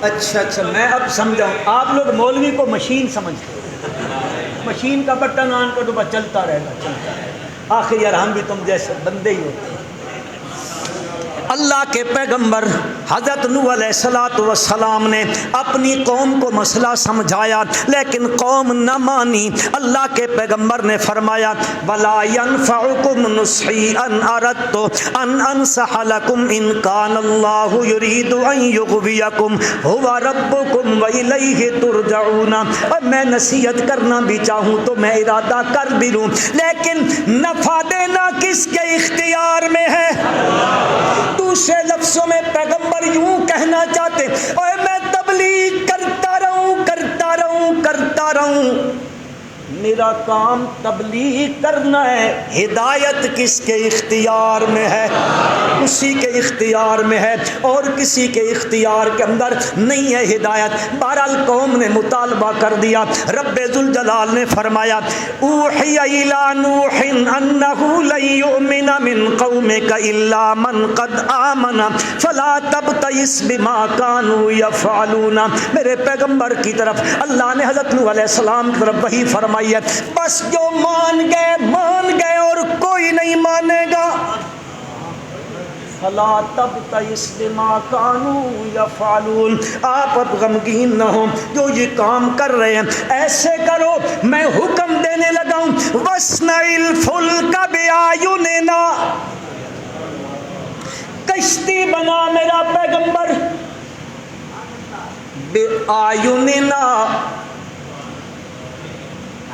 اچھا میں اب سمجھا ہوں، آپ لوگ مولوی کو مشین سمجھتے ہیں، مشین کا بٹن آن کر تو بس چلتا رہے گا، آخر یار ہم بھی تم جیسے بندے ہی ہوتے ہیں۔ اللہ کے پیغمبر حضرت نوح علیہ السلام نے اپنی قوم کو مسئلہ سمجھایا لیکن قوم نہ مانی۔ اللہ کے پیغمبر نے فرمایا وَلَا يَنْفَعُكُمْ نُصْحِي أَنْ أَرَدْتُ أَنْ أَنْصَحَ لَكُمْ إِنْ كَانَ اللَّهُ يُرِيدُ أَنْ يُغْوِيَكُمْ هُوَ رَبُّكُمْ وَإِلَيْهِ تُرْجَعُونَ۔ اور میں نصیحت کرنا بھی چاہوں تو میں ارادہ کر بھی لوں، لیکن نفع دینا کس کے اختیار میں ہے؟ دوسرے لفظوں میں پیغمبر یوں کہنا چاہتے اور میں تبلیغ کرتا رہوں، میرا کام تبلیغ کرنا ہے، ہدایت کس کے اختیار میں ہے؟ اسی کے اختیار میں ہے، اور کسی کے اختیار کے اندر نہیں ہے ہدایت۔ بہرحال قوم نے مطالبہ کر دیا، رب ذوالجلال نے فرمایا اوحی الی نوح انہ لن یؤمن من قومک الا من قد آمن فلا تبتئس بما كانوا یفعلون۔ میرے پیغمبر کی طرف اللہ نے حضرت نوح علیہ السلام کی طرف وحی فرمائی ہے، بس جو مان گئے اور کوئی نہیں مانے گا، فلا تبتئس بما كانوا يفعلون۔ آپ اب غمگین نہ ہوں، جو یہ کام کر رہے ہیں ایسے کرو، میں حکم دینے لگا ہوں وَاصْنَعِ الْفُلْكَ بِأَعْيُنِنَا، کشتی بنا میرا پیغمبر، بِأَعْيُنِنَا،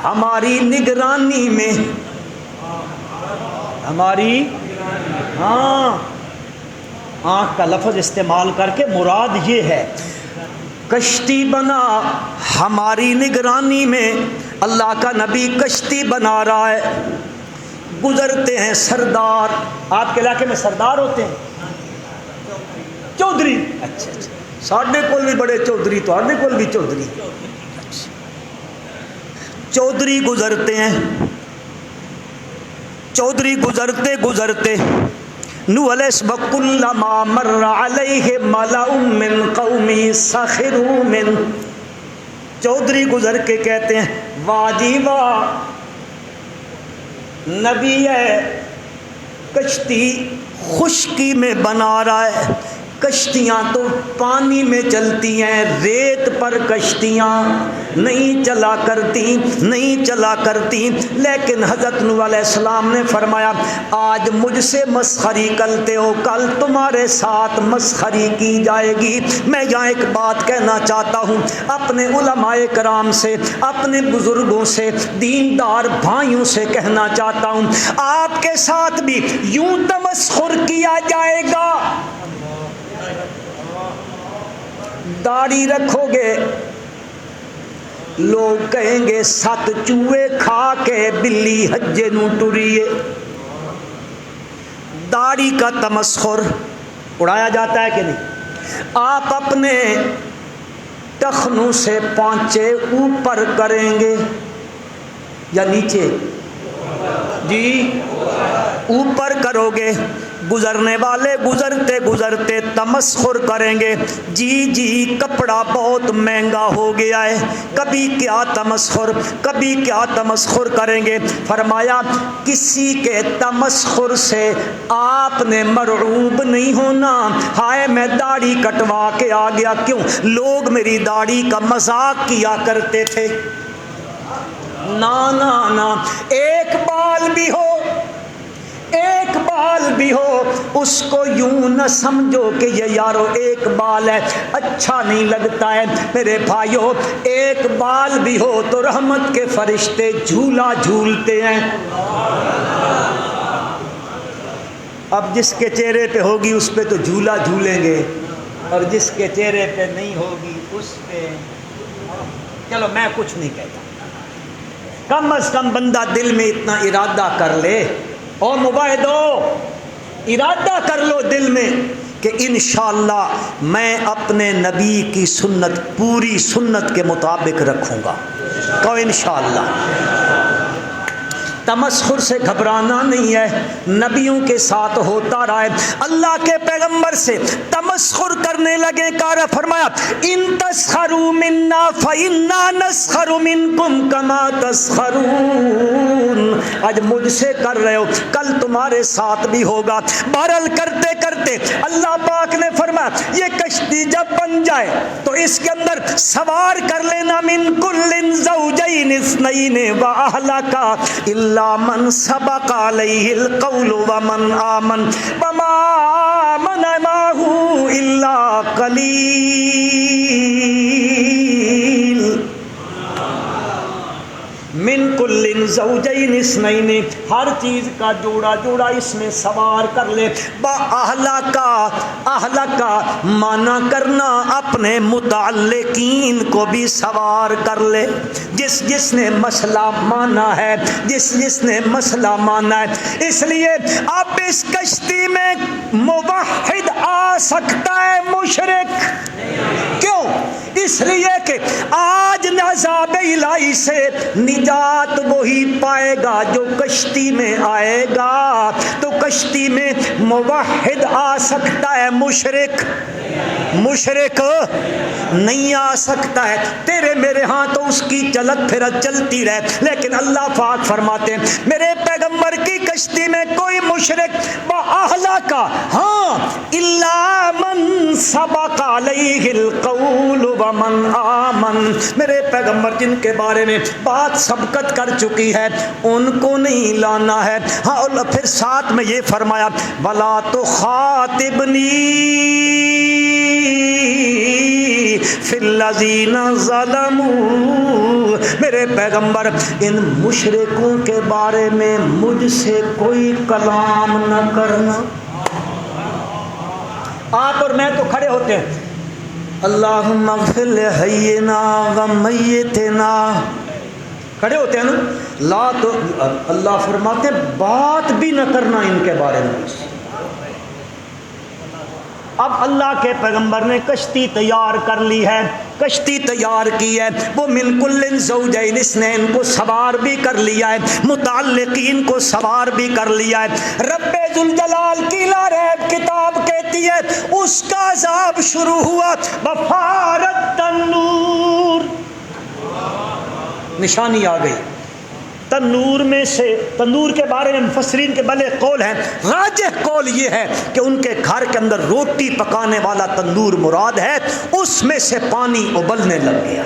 ہماری نگرانی میں، ہماری آنکھ کا لفظ استعمال کر کے مراد یہ ہے کشتی بنا ہماری نگرانی میں۔ اللہ کا نبی کشتی بنا رہا ہے، گزرتے ہیں سردار۔ آپ کے علاقے میں سردار ہوتے ہیں؟ چودھری؟ اچھا ساڈے کول بھی بڑے چودھری، تواڈے کول بھی چودھری؟ چودھری گزرتے ہیں، چودھری گزرتے نوح علیہ السلام کلما مر علیہ ملأ من قومی سخروا من، چودھری گزر کے کہتے ہیں واہ جی واہ، نبی ہے کشتی خشکی میں بنا رہا ہے، کشتیاں تو پانی میں چلتی ہیں، ریت پر کشتیاں نہیں چلا کرتی۔ لیکن حضرت نوح علیہ السلام نے فرمایا آج مجھ سے مسخری کرتے ہو، کل تمہارے ساتھ مسخری کی جائے گی۔ میں یہاں ایک بات کہنا چاہتا ہوں، اپنے علماء کرام سے، اپنے بزرگوں سے، دیندار بھائیوں سے کہنا چاہتا ہوں، آپ کے ساتھ بھی یوں تمسخر کیا جائے گا، داڑھی رکھو گے لوگ کہیں گے 7 چوہے کھا کے بلی حجے نو ٹریے۔ داڑھی کا تمسخر اڑایا جاتا ہے کہ نہیں؟ آپ اپنے ٹخنوں سے پانچے اوپر کریں گے یا نیچے؟ جی اوپر کرو گے، گزرنے والے گزرتے تمسخر کریں گے، جی کپڑا بہت مہنگا ہو گیا ہے، کبھی کیا تمسخر کریں گے۔ فرمایا کسی کے تمسخر سے آپ نے مرعوب نہیں ہونا، ہائے میں داڑھی کٹوا کے آ گیا، کیوں؟ لوگ میری داڑھی کا مذاق کیا کرتے تھے۔ نا ایک بال بھی ہو اس کو یوں نہ سمجھو کہ یہ یارو ایک بال ہے اچھا نہیں لگتا ہے۔ میرے بھائیو ایک بال بھی ہو تو رحمت کے فرشتے جھولا جھولتے ہیں۔ اب جس کے چہرے پہ ہوگی اس پہ تو جھولا جھولیں گے، اور جس کے چہرے پہ نہیں ہوگی اس پہ چلو میں کچھ نہیں کہتا، کم از کم بندہ دل میں اتنا ارادہ کر لے، اور مباہدو ارادہ کر لو دل میں کہ انشاءاللہ میں اپنے نبی کی سنت پوری سنت کے مطابق رکھوں گا، کہو انشاءاللہ۔ تمسخر سے گھبرانا نہیں ہے، نبیوں کے ساتھ ہوتا رہا ہے۔ اللہ کے پیغمبر سے تمسخر کرنے لگے، کہا فرمایا ان تسخروا منا فإنا نسخر منکم کما تسخرون، آج مجھ سے کر رہے ہو کل تمہارے ساتھ بھی ہوگا۔ بہرحال کرتے کرتے اللہ پاک نے فرمایا یہ کشتی جب بن جائے تو اس کے اندر سوار کر لینا من کل زوجین اثنین واہلک الا من سبق علیہ القول ومن آمن وما آمن معہ الا قلیل، من کل زوجین اثنین، ہر چیز کا جوڑا جوڑا اس میں سوار کر لے۔ با اہلا کا مانا کرنا اپنے متعلقین کو بھی سوار کر لے، جس نے مسئلہ مانا ہے، جس نے مسئلہ مانا ہے۔ اس لیے اب اس کشتی میں موحد آ سکتا ہے، مشرک کیوں؟ اس لیے کہ آج عذاب الہی سے نجات وہی پائے گا جو کشتی میں آئے گا۔ تو کشتی میں موحد آ سکتا ہے، مشرک نہیں آ سکتا ہے۔ تیرے میرے ہاں تو اس کی چلت پھرت چلتی رہے، لیکن اللہ پاک فرماتے ہیں میرے پیغمبر کی کشتی میں کوئی مشرک باہلا کا، ہاں الا من سبق علیہ القول ومن آمن، میرے پیغمبر جن کے بارے میں بات سبقت کر چکی ہے ان کو نہیں لانا ہے۔ ہاں اور پھر ساتھ میں یہ فرمایا ولا تخاطبنی فی الذین ظلموا، میرے پیغمبر ان مشرکوں کے بارے میں مجھ سے کوئی کلام نہ کرنا۔ آپ اور میں تو کھڑے ہوتے ہیں اللہم اغفر لحینا ومیتنا، کھڑے ہوتے ہیں نا، لا تو اللہ فرماتے ہیں بات بھی نہ کرنا ان کے بارے میں۔ اب اللہ کے پیغمبر نے کشتی تیار کر لی ہے، کشتی تیار کی ہے، وہ من کل زوجین اثنین کو سوار بھی کر لیا ہے، متعلقین کو سوار بھی کر لیا ہے۔ رب ذوالجلال کی لا ریب کتاب کہتی ہے اس کا عذاب شروع ہوا بفارت تنور، نشانی آ گئی تنور میں سے۔ تندور کے بارے میں مفسرین کے بڑے قول ہیں، راجح قول یہ ہے کہ ان کے گھر کے اندر روٹی پکانے والا تندور مراد ہے، اس میں سے پانی ابلنے لگ گیا،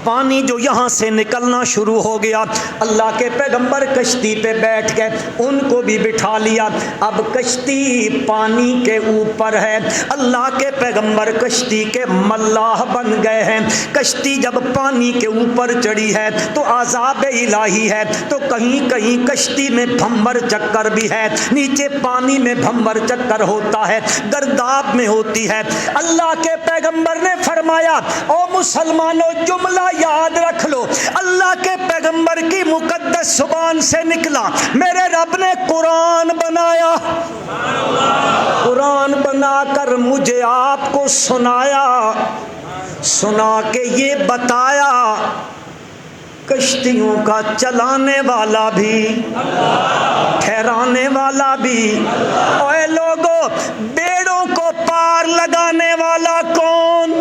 پانی جو یہاں سے نکلنا شروع ہو گیا۔ اللہ کے پیغمبر کشتی پہ بیٹھ کے ان کو بھی بٹھا لیا، اب کشتی پانی کے اوپر ہے، اللہ کے پیغمبر کشتی کے ملاح بن گئے ہیں۔ کشتی جب پانی کے اوپر چڑھی ہے تو عذاب الہی ہے، تو کہیں کہیں کشتی میں بھمبر چکر بھی ہے، نیچے پانی میں بھمبر چکر ہوتا ہے، گرداب میں ہوتی ہے۔ اللہ کے پیغمبر نے فرمایا او مسلمانوں جملہ یاد رکھ لو، اللہ کے پیغمبر کی مقدس زبان سے نکلا، میرے رب نے قرآن بنایا، قرآن بنا کر مجھے آپ کو سنایا، سنا کے یہ بتایا کشتیوں کا چلانے والا بھی ٹھہرانے والا بھی، اے لوگوں بیڑوں کو پار لگانے والا کون،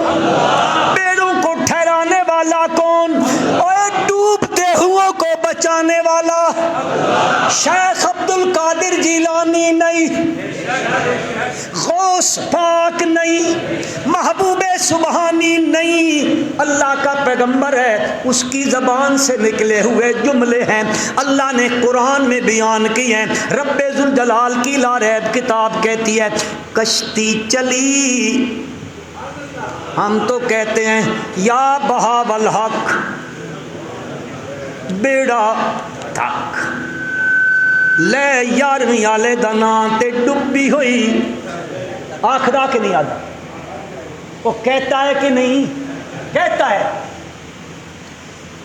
بیڑوں کو ٹھہرانے والا کون، اے ڈوبتے ہوئے کو بچانے والا شیخ عبد القادر جیلانی نہیں، غوث پاک نہیں، محبوب سبحانی نہیں، اللہ کا پیغمبر ہے، اس کی زبان سے نکلے ہوئے جملے ہیں، اللہ نے قرآن میں بیان کی ہیں۔ رب ذوالجلال کی لا ریب کتاب کہتی ہے کشتی چلی، ہم تو کہتے ہیں یا بہاو الحق بیڑا تک لے یارویں آلے دنا تے ڈبی ہوئی، آخرا کہ نہیں آتا، وہ کہتا ہے کہ نہیں کہتا ہے۔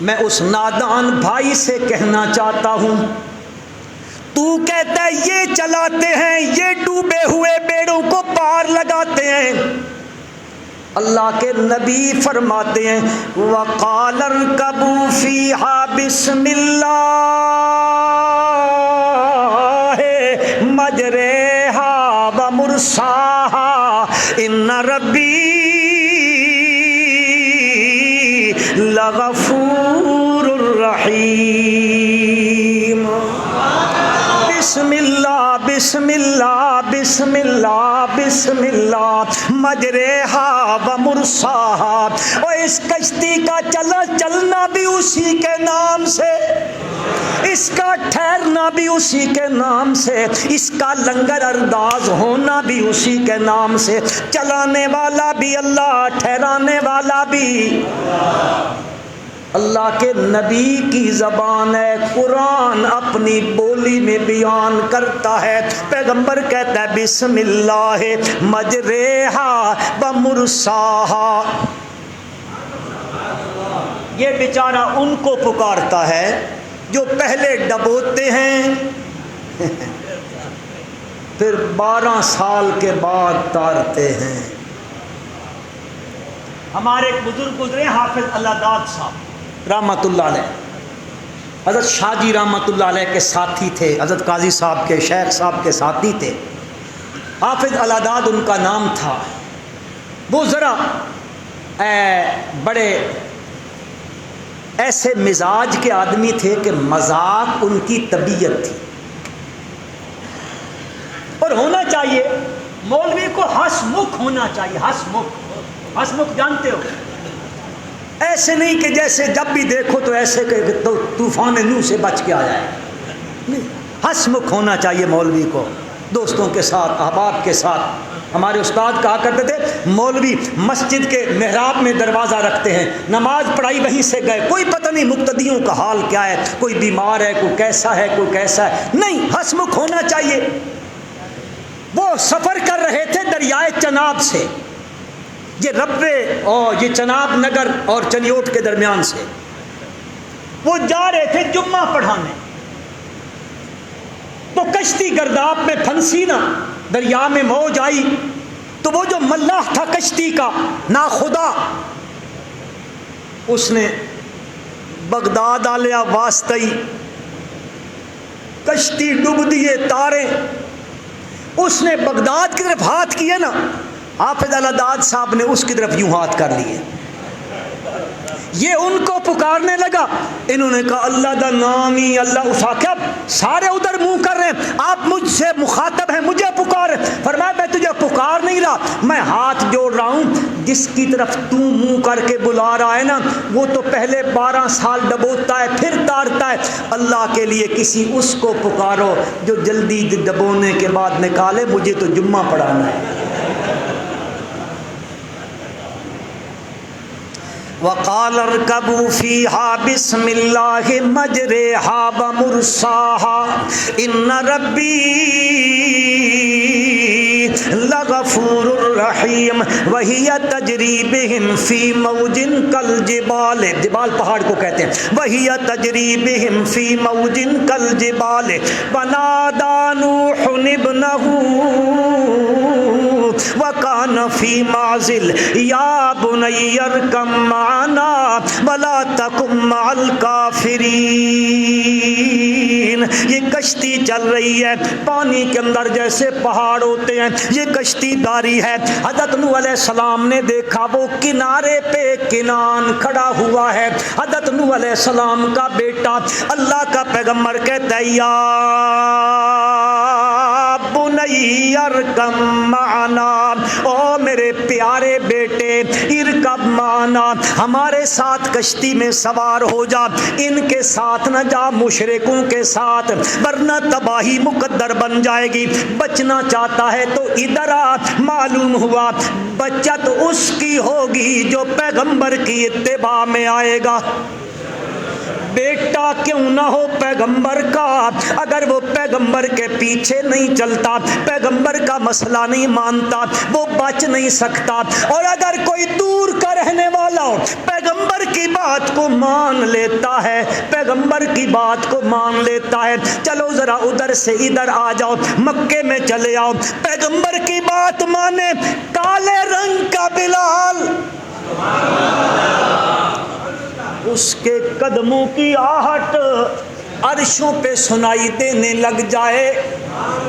میں اس نادان بھائی سے کہنا چاہتا ہوں تو کہتا ہے یہ چلاتے ہیں، یہ ڈوبے ہوئے بیڑوں کو پار لگاتے ہیں، اللہ کے نبی فرماتے ہیں وَقَالَ ارْكَبُوا فِيهَا بِسْمِ اللَّهِ مَجْرَاهَا وَمُرْسَاهَا إِنَّ رَبِّي لَغَفُورٌ رَحِيمٌ۔ بسم اللہ بسم اللہ بسم اللہ بسم اللہ مجرہا و مرساہا، اور اس کشتی کا چلنا بھی اسی کے نام سے، اس کا ٹھہرنا بھی اسی کے نام سے، اس کا لنگر انداز ہونا بھی اسی کے نام سے، چلانے والا بھی اللہ، ٹھہرانے والا بھی اللہ کے نبی کی زبان ہے۔ قرآن اپنی بولی میں بیان کرتا ہے، پیغمبر کہتا ہے بسم اللہ مجرہا و مرساہا۔ یہ بیچارہ ان کو پکارتا ہے جو پہلے ڈبوتے ہیں پھر 12 سال کے بعد تارتے ہیں۔ ہمارے ایک بزرگ گزرے حافظ اللہ داد صاحب رحمۃ اللہ علیہ، حضرت شاہ جی رحمۃ اللہ علیہ کے ساتھی تھے، حضرت قاضی صاحب کے، شیخ صاحب کے ساتھی تھے، حافظ اللہ داد ان کا نام تھا۔ وہ ذرا بڑے ایسے مزاج کے آدمی تھے کہ مذاق ان کی طبیعت تھی، اور ہونا چاہیے مولوی کو ہنس مکھ ہونا چاہیے، ہنس مکھ جانتے ہو، ایسے نہیں کہ جیسے جب بھی دیکھو تو ایسے کہ طوفان نوح سے بچ کے آ جائے، نہیں، ہنس مکھ ہونا چاہیے مولوی کو، دوستوں کے ساتھ، احباب کے ساتھ۔ ہمارے استاد کہا کرتے تھے مولوی مسجد کے محراب میں دروازہ رکھتے ہیں، نماز پڑھائی وہیں سے گئے، کوئی پتہ نہیں مقتدیوں کا حال کیا ہے، کوئی بیمار ہے، کوئی کیسا ہے، کوئی کیسا ہے، نہیں، ہنس مکھ ہونا چاہیے۔ وہ سفر کر رہے تھے دریائے چناب سے، یہ ربوے اور یہ چناب نگر اور چنیوٹ کے درمیان سے، وہ جا رہے تھے جمعہ پڑھانے، تو کشتی گرداب میں پھنسی نا، دریا میں موج آئی، تو وہ جو ملاح تھا کشتی کا ناخدا، اس نے بغداد آلیا واسطئی، کشتی ڈوب دیے تارے، اس نے بغداد کی طرف ہاتھ کیے نا، حافظ اللہ داد صاحب نے اس کی طرف یوں ہاتھ کر لیے، یہ ان کو پکارنے لگا، انہوں نے کہا اللہ دا نام ہی اللہ، اٹھا کے اب سارے ادھر منہ کر رہے ہیں، آپ مجھ سے مخاطب ہیں، مجھے پکار، فرمایا میں تجھے پکار نہیں رہا، میں ہاتھ جوڑ رہا ہوں، جس کی طرف تو منہ کر کے بلا رہا ہے نا، وہ تو پہلے 12 سال ڈبوتا ہے پھر تارتا ہے، اللہ کے لیے کسی اس کو پکارو جو جلدی ڈبونے کے بعد نکالے، مجھے تو جمعہ پڑھانا ہے۔ وَقَالَ ارْكَبُوا فِيهَا بِسْمِ اللَّهِ مَجْرَاهَا وَمُرْسَاهَا إِنَّ رَبِّي لَغَفُورٌ رَحِيمٌ وَهِيَ تَجْرِي بِهِمْ فِي مَوْجٍ كَالْجِبَالِ، جبال پہاڑ کو کہتے ہیں، وَهِيَ تَجْرِي بِهِمْ فِي مَوْجٍ كَالْجِبَالِ وَنَادَى نُوحٌ ابْنَهُ وَكَانَ فِي مَعْزِلٍ يَا بُنَيَّ ارْكَب مَّعَنَا وَلَا تَكُن مَّعَ الْكَافِرِينَ۔ یہ کشتی چل رہی ہے پانی کے اندر، جیسے پہاڑ ہوتے ہیں، یہ کشتی داری ہے۔ حضرت نوح علیہ السلام نے دیکھا وہ کنارے پہ کنان کھڑا ہوا ہے، حضرت نوح علیہ السلام کا بیٹا، اللہ کا پیغمبر کہتا ہے یا بنی ارکب معنا، او میرے پیارے بیٹے، ارکب معنا، ہمارے ساتھ کشتی میں سوار ہو جا، ان کے ساتھ نہ جا، مشرکوں کے ساتھ، ورنہ تباہی مقدر بن جائے گی۔ بچنا چاہتا ہے تو ادھر آ، معلوم ہوا بچت اس کی ہوگی جو پیغمبر کی اتباع میں آئے گا۔ بیٹا کیوں نہ ہو پیغمبر کا، اگر وہ پیغمبر کے پیچھے نہیں چلتا، پیغمبر کا مسئلہ نہیں مانتا، وہ بچ نہیں سکتا۔ اور اگر کوئی دور کا رہنے والا ہو، پیغمبر کی بات کو مان لیتا ہے، پیغمبر کی بات کو مان لیتا ہے، چلو ذرا ادھر سے ادھر آ جاؤ، مکے میں چلے آؤ، پیغمبر کی بات مانے، کالے رنگ کا بلال اس کے قدموں کی آہٹ عرشوں پہ سنائی دینے لگ جائے،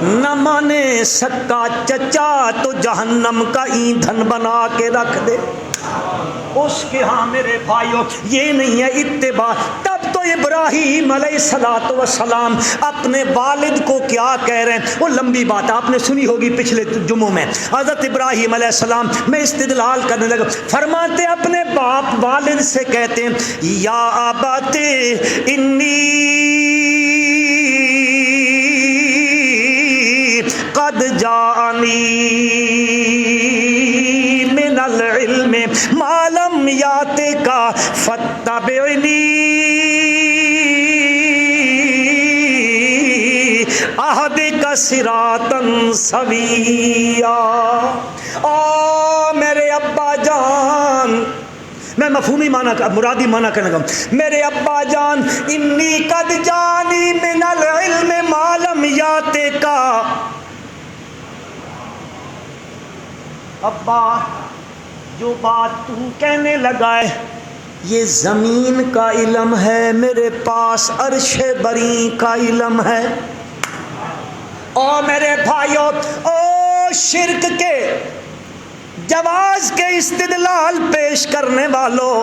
نہ مانے سکا چچا تو جہنم کا ایندھن بنا کے رکھ دے۔ اس کے ہاں میرے بھائیوں یہ نہیں ہے اتباع۔ تب تو ابراہیم علیہ السلام اپنے والد کو کیا کہہ رہے ہیں، وہ لمبی بات آپ نے سنی ہوگی پچھلے جمعوں میں۔ حضرت ابراہیم علیہ السلام میں استدلال کرنے لگا، فرماتے اپنے باپ والد سے کہتے ہیں یا ابت انی قد جانی من العلم ما لم یاتک فاتبعنی اہدک صراطا سویا۔ میرے ابا جان، میں مفہومی معنی مرادی معنی کرنے لگا، میرے ابا جان انی قد جانی من العلم ما لم یاتک، ابا جو بات تو کہنے لگا ہے یہ زمین کا علم ہے، میرے پاس عرش بری کا علم ہے۔ اور میرے بھائیوں، شرک کے جواز کے استدلال پیش کرنے والوں،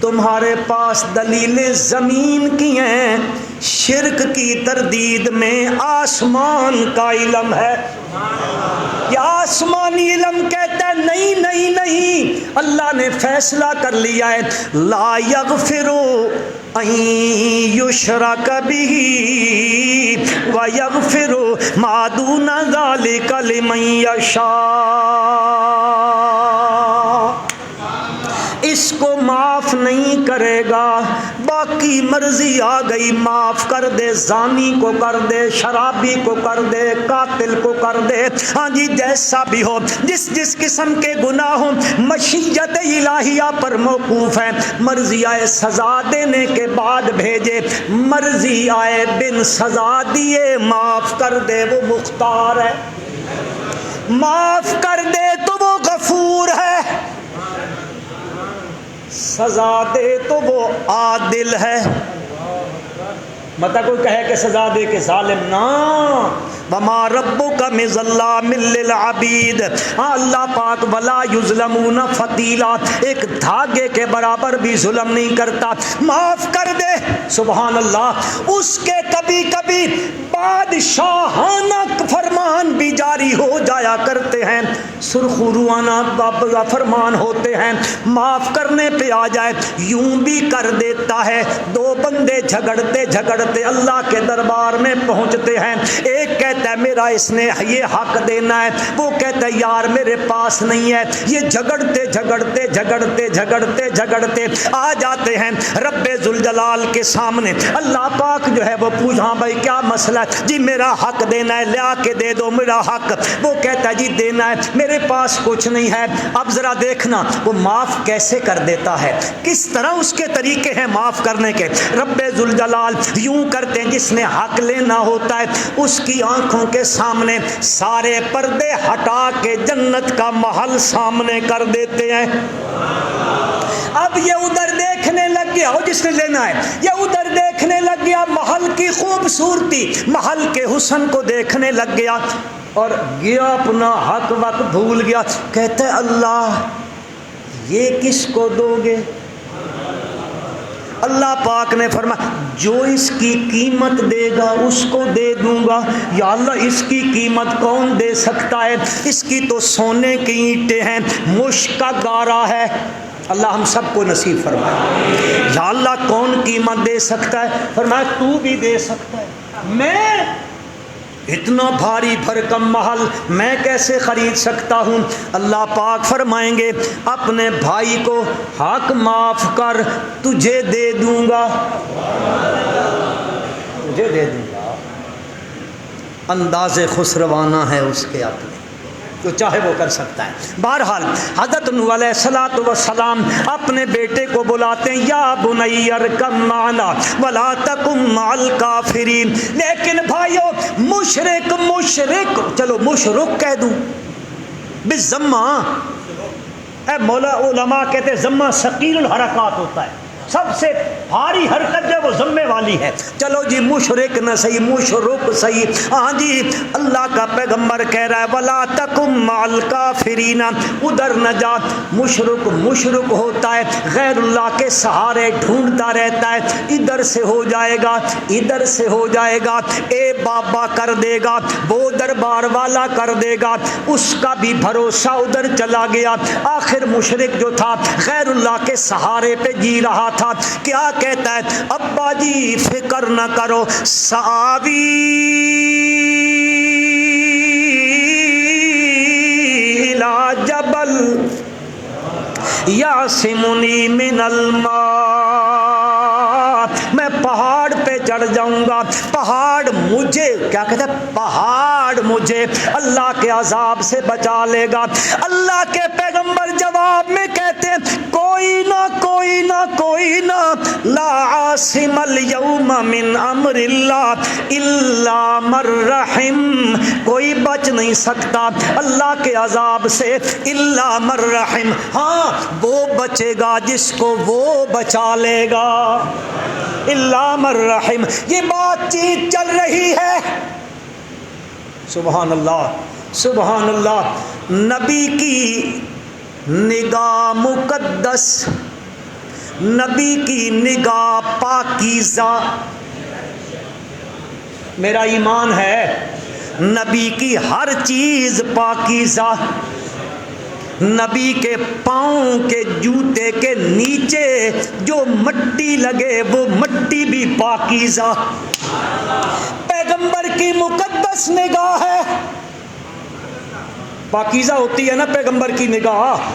تمہارے پاس دلیلیں زمین کی ہیں، شرک کی تردید میں آسمان کا علم ہے۔ یہ آسمانی علم کہتا ہے نہیں نہیں نہیں، اللہ نے فیصلہ کر لیا ہے لا یغفر ان یشرک بہ ویغفر ما دون ذلک لمن یشاء، اس کو معاف نہیں کرے گا، باقی مرضی آ گئی معاف کر دے، زانی کو کر دے، شرابی کو کر دے، قاتل کو کر دے، ہاں جی جیسا بھی ہو، جس جس قسم کے گناہ ہوں مشیت الہیہ پر موقوف ہے، مرضی آئے سزا دینے کے بعد بھیجے، مرضی آئے بن سزا دیے معاف کر دے، وہ مختار ہے، معاف کر دے تو وہ غفور ہے، سزا دے تو وہ عادل ہے۔ مطلب کوئی کہے کہ سزا دے کے ظالم، نہ، وما ربک بظلام للعبید، ہاں اللہ پاک ولا یظلمون فتیلا، ایک دھاگے کے برابر بھی ظلم نہیں کرتا، معاف کر دے، سبحان اللہ۔ اس کے کبھی کبھی بادشاہانہ فرمان بھی جاری ہو جایا کرتے ہیں، سرخروانہ فرمان ہوتے ہیں، معاف کرنے پہ آ جائے یوں بھی کر دیتا ہے۔ دو بندے جھگڑتے جھگڑتے اللہ کے دربار میں پہنچتے ہیں، ایک کہتا ہے میرا اس نے یہ حق دینا ہے، وہ کہتا ہے یار میرے پاس نہیں ہے، یہ جھگڑتے جھگڑتے جھگڑتے جھگڑتے جھگڑتے آ جاتے ہیں رب ذوالجلال کے سامنے۔ اللہ پاک جو ہے وہ پوچھا بھائی کیا مسئلہ ہے؟ جی میرا حق دینا ہے، لیا کے دے دو میرا حق۔ وہ کہتا ہے جی دینا ہے، میرے پاس کچھ نہیں ہے۔ اب ذرا دیکھنا وہ معاف کیسے کر دیتا ہے، کس طرح اس کے طریقے ہیں معاف کرنے کے۔ رب ذوالجلال یوں کرتے ہیں، جس نے حق لینا ہوتا ہے اس کی آنکھوں کے سامنے سارے پردے ہٹا کے جنت کا محل سامنے کر دیتے ہیں۔ اب یہ ادھر دیکھنے لگ گیا، وہ جس نے لینا ہے، یہ ادھر دیکھنے لگ گیا محل کی خوبصورتی، محل کے حسن کو دیکھنے لگ گیا اور گیا اپنا حق وقت بھول گیا۔ کہتے اللہ یہ کس کو دو گے؟ اللہ پاک نے فرمایا جو اس کی قیمت دے گا اس کو دے دوں گا۔ یا اللہ اس کی قیمت کون دے سکتا ہے؟ اس کی تو سونے کی اینٹیں ہیں، مشک کا گارا ہے۔ اللہ ہم سب کو نصیب فرمائے۔ یا اللہ کون قیمت دے سکتا ہے؟ فرمایا تو بھی دے سکتا ہے، میں اتنا بھاری بھرکم محل میں کیسے خرید سکتا ہوں؟ اللہ پاک فرمائیں گے اپنے بھائی کو حق معاف کر، تجھے دے دوں گا، تجھے دے دوں گا۔ انداز خسروانہ ہے اس کے اپنے، جو چاہے وہ کر سکتا ہے۔ بہرحال حضرت نوح علیہ السلام اپنے بیٹے کو بلاتے ہیں یا بنی ارکب معنا ولا تکن مع الکافرین، لیکن بھائیو مشرک چلو مشرک کہہ دوں بالضمہ، اے مولا علماء کہتے ہیں ضمہ ثقیل الحرکات ہوتا ہے، سب سے بھاری حرکت جو وہ ذمے والی ہے. چلو جی مشرک نہ صحیح مشرک صحیح. ہاں جی اللہ کا پیغمبر کہہ رہا ہے ولا تکم مع الکافرین، ادھر نہ جا. مشرک ہوتا ہے غیر اللہ کے سہارے ڈھونڈتا رہتا ہے، ادھر سے ہو جائے گا ادھر سے ہو جائے گا، اے بابا کر دے گا، وہ دربار والا کر دے گا، اس کا بھی بھروسہ ادھر چلا گیا. آخر مشرک جو تھا غیر اللہ کے سہارے پہ جی رہا تھا. کیا کہتا ہے ابا جی فکر نہ کرو، سآوی الی جبل یعصمنی من الماء، میں پہاڑ پہ چڑھ جاؤں گا، پہاڑ مجھے کیا کہتا ہے، پہاڑ مجھے اللہ کے عذاب سے بچا لے گا. اللہ کے پیغمبر جواب میں کہتے ہیں کوئی نہ لا عاصم اليوم من امر اللہ الا من رحم، کوئی بچ نہیں سکتا اللہ کے عذاب سے الا من رحم، ہاں وہ بچے گا جس کو وہ بچا لے گا. الا من رحم. یہ بات چیت چل رہی ہے. سبحان اللہ سبحان اللہ. نبی کی نگاہ مقدس، نبی کی نگاہ پاکیزہ، میرا ایمان ہے نبی کی ہر چیز پاکیزہ. نبی کے پاؤں کے جوتے کے نیچے جو مٹی لگے وہ مٹی بھی پاکیزہ. پیغمبر کی مقدس نگاہ ہے، پاکیزہ ہوتی ہے نا پیغمبر کی نگاہ.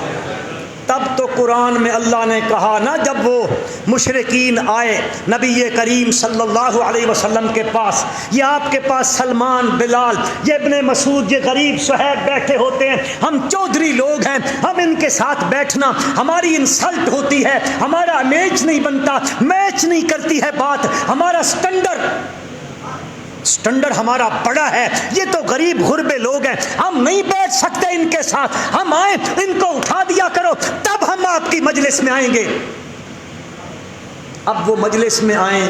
تب تو قرآن میں اللہ نے کہا نا جب وہ مشرکین آئے نبی کریم صلی اللہ علیہ وسلم کے پاس، یہ آپ کے پاس سلمان، بلال، یہ ابن مسعود، یہ غریب صہیب بیٹھے ہوتے ہیں، ہم چودھری لوگ ہیں، ہم ان کے ساتھ بیٹھنا ہماری انسلٹ ہوتی ہے، ہمارا امیج نہیں بنتا، میچ نہیں کرتی ہے بات، ہمارا سٹنڈر ہمارا بڑا ہے، یہ تو غریب غربے لوگ ہیں، ہم نہیں بیٹھ سکتے ان کے ساتھ، ہم آئیں ان کو اٹھا دیا کرو تب ہم آپ کی مجلس میں آئیں گے. اب وہ مجلس میں آئیں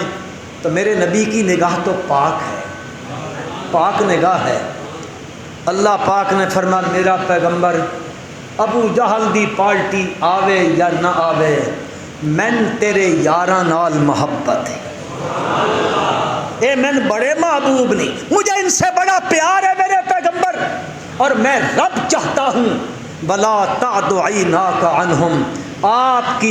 تو میرے نبی کی نگاہ تو پاک ہے، پاک نگاہ ہے. اللہ پاک نے فرمایا میرا پیغمبر ابو جہل دی پارٹی آوے یا نہ آوے، میں تیرے یاراں نال محبت ہے. اے میں بڑے محبوب نہیں، مجھے ان سے بڑا پیار ہے میرے پیغمبر، اور میں رب چاہتا ہوں بلا تعد عیناک عنہم، آپ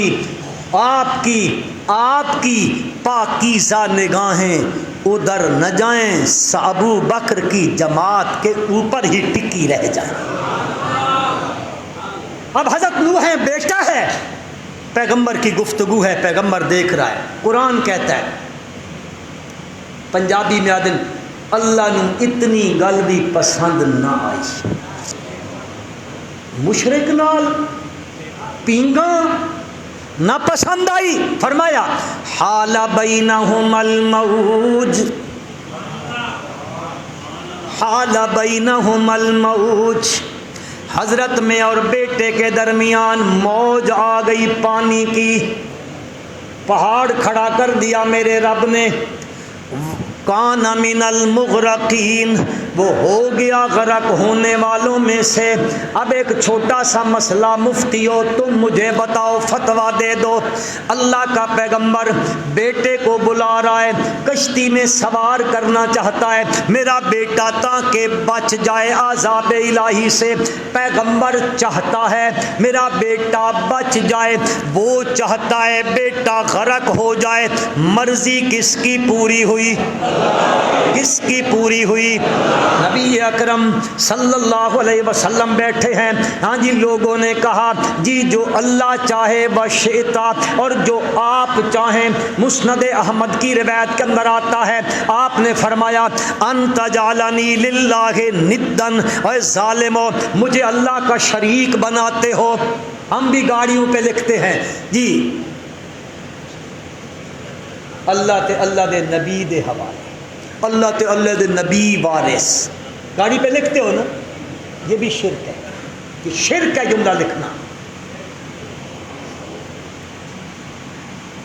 کی پاکیزہ نگاہیں ادھر نہ جائیں، ابو بکر کی جماعت کے اوپر ہی ٹکی رہ جائیں. اب حضرت نوح ہے، بیٹا ہے، پیغمبر کی گفتگو ہے، پیغمبر دیکھ رہا ہے. قرآن کہتا ہے پنجابی میں آدن اللہ نو اتنی گل بھی پسند نہ آئی، مشرک نال پینگا نہ پسند آئی. فرمایا حال بینہم الموج، حال بینہم الموج، حضرت میں اور بیٹے کے درمیان موج آ گئی پانی کی، پہاڑ کھڑا کر دیا میرے رب نے. کان من المغرقین، وہ ہو گیا غرق ہونے والوں میں سے. اب ایک چھوٹا سا مسئلہ مفتیو تم مجھے بتاؤ، فتویٰ دے دو. اللہ کا پیغمبر بیٹے کو بلا رہا ہے، کشتی میں سوار کرنا چاہتا ہے میرا بیٹا تاکہ بچ جائے عذاب الہی سے. پیغمبر چاہتا ہے میرا بیٹا بچ جائے، وہ چاہتا ہے بیٹا غرق ہو جائے. مرضی کس کی پوری ہوئی؟ کس کی پوری ہوئی؟ نبی اکرم صلی اللہ علیہ وسلم بیٹھے ہیں. ہاں جی لوگوں نے کہا جی جو اللہ چاہے وشئتا، اور جو آپ چاہیں. مسند احمد کی روایت کے اندر آتا ہے آپ نے فرمایا انت جعلنی للہ ندن، اے ظالمو مجھے اللہ کا شریک بناتے ہو. ہم بھی گاڑیوں پہ لکھتے ہیں جی اللہ تے اللہ دے نبی دے حوالے، اللہ تے اللہ دے نبی وارث، گاڑی پہ لکھتے ہو نا، یہ بھی شرک ہے، یہ شرک ہے جملہ لکھنا.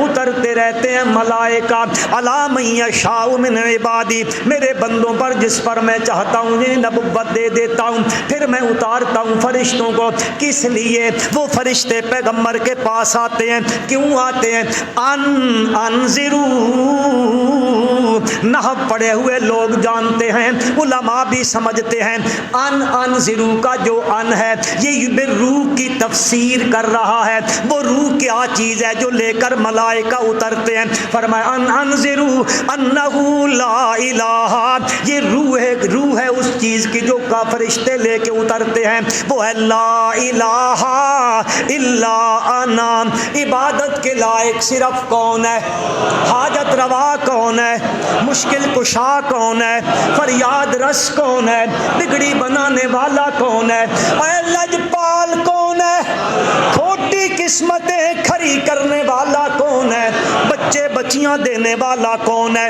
اترتے رہتے ہیں ملائکہ علی من یشاء من عبادی میرے بندوں پر جس پر میں چاہتا ہوں انہیں نبوت دے دیتا ہوں پھر میں اتارتا ہوں فرشتوں کو کس لیے وہ فرشتے پیغمبر کے پاس آتے ہیں کیوں آتے ہیں انذروا نحو پڑھے ہوئے لوگ جانتے ہیں علماء بھی سمجھتے ہیں انذروا کا جو ان ہے یہ روح کی تفسیر کر رہا ہے وہ روح کیا چیز ہے جو لے کر ملائکہ اترتے ہیں فرمایا انذروا انہ لا الہ یہ روح ہے اس چیز کی جو کا فرشتے لے کے اترتے ہیں وہ ہے لا الہ الا انا عبادت کے لائق صرف کون ہے حاجت روا کون ہے مشکل کشا کون ہے فریاد رس کون ہے بگڑی بنانے والا کون ہے اے لجپال کون ہے کھوٹی قسمتیں کھری کرنے والا کون ہے بچے بچیاں دینے والا کون ہے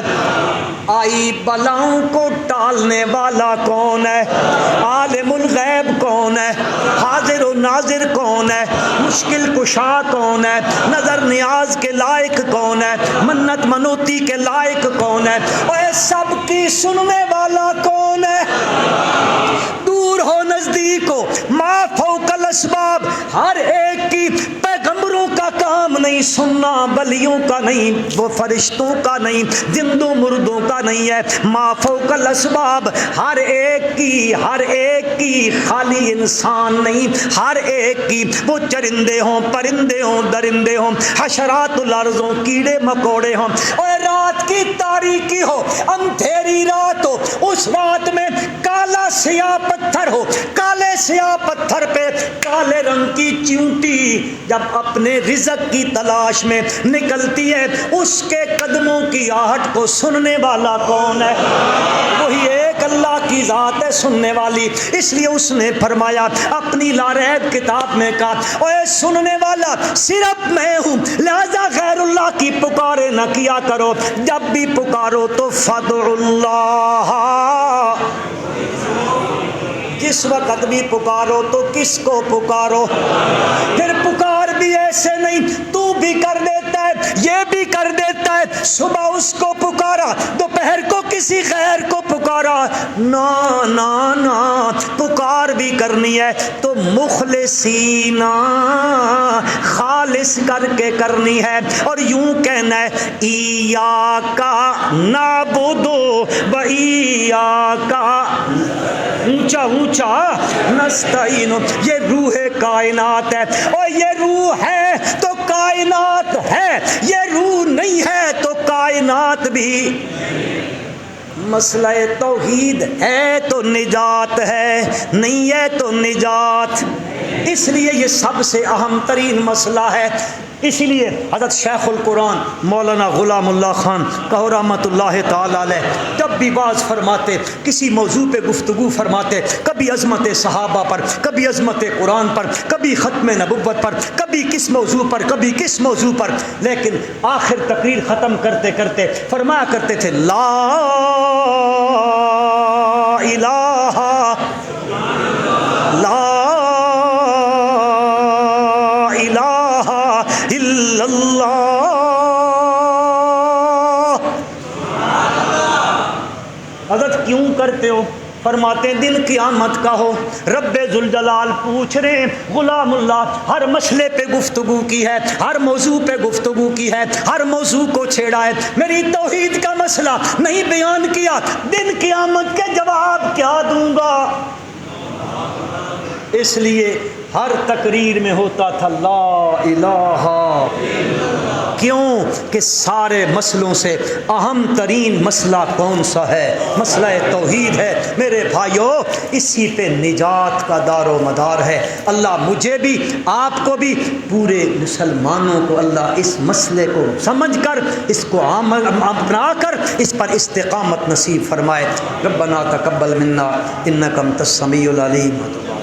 آئی بلاؤں کو ٹالنے والا کون ہے عالم الغیب کون ہے حاضر و ناظر کون ہے مشکل کشا کون ہے نظر نیاز کے لائق کون ہے منت منوتی کے لائق کون ہے اے سب کی سننے والا کون ہے دور ہو نزدیک ہو ما فوق الاسباب ہر ایک کی پیغمبروں کا کام نہیں سننا ولیوں کا نہیں وہ فرشتوں کا نہیں زندوں مردوں کا نہیں ہے ما فوق الاسباب ہر ایک کی خالی انسان نہیں ہر ایک کی وہ چرندے ہوں پرندے ہوں درندے ہوں حشرات الارض ہوں کیڑے مکوڑے ہوں اور رات کی تاریکی ہو اندھیری رات ہو اس رات میں کالا سیاہ پتھر ہو کالے سیاہ پتھر پہ کالے رنگ کی چیونٹی جب اپنے رزق کی تلاش میں نکلتی ہے اس کے قدموں کی آہٹ کو سننے والا کون ہے وہی ایک اللہ کی ذات ہے سننے والی اس لیے اس نے فرمایا اپنی لاریب کتاب میں کہا اے سننے والا صرف میں ہوں لہذا غیر اللہ کی پکارے نہ کیا کرو جب بھی پکارو تو فدعوا اللہ جس وقت بھی پکارو تو کس کو پکارو پھر پکار بھی ایسے نہیں تو بھی کر دیتا ہے یہ بھی کر دیتا ہے صبح اس کو پکارا دوپہر کو کسی غیر کو پکارا نا نا نا پکار بھی کرنی ہے تو مخلصینا خالص کر کے کرنی ہے اور یوں کہنا ہے ایاکا نعبدو و ایاکا اونچا اونچا نستعین یہ روح کائنات ہے اور یہ روح ہے تو کائنات ہے یہ روح نہیں ہے تو کائنات بھی مسئلہ توحید ہے تو نجات ہے نہیں ہے تو نجات اس لیے یہ سب سے اہم ترین مسئلہ ہے اسی لیے حضرت شیخ القرآن مولانا غلام اللہ خان کہو رحمۃ اللہ تعالی علیہ جب بھی باز فرماتے کسی موضوع پہ گفتگو فرماتے کبھی عظمت صحابہ پر کبھی عظمت قرآن پر کبھی ختم نبوت پر کبھی کس موضوع پر کبھی کس موضوع پر لیکن آخر تقریر ختم کرتے کرتے فرمایا کرتے تھے لا الہ لا اللہ حضرت کیوں کرتے ہو فرماتے ہیں دن قیامت کا ہو رب ذوالجلال پوچھ رہے ہیں غلام اللہ ہر مسئلے پہ گفتگو کی ہے ہر موضوع پہ گفتگو کی ہے ہر موضوع کو چھیڑا ہے میری توحید کا مسئلہ نہیں بیان کیا دن قیامت کے جواب کیا دوں گا اس لیے ہر تقریر میں ہوتا تھا لا الہ کیوں کہ سارے مسئلوں سے اہم ترین مسئلہ کون سا ہے مسئلہ توحید ہے میرے بھائیوں اسی پہ نجات کا دار و مدار ہے اللہ مجھے بھی آپ کو بھی پورے مسلمانوں کو اللہ اس مسئلے کو سمجھ کر اس کو اپنا کر اس پر استقامت نصیب فرمائے ربنا تقبل منا انک انت السمیع العلیم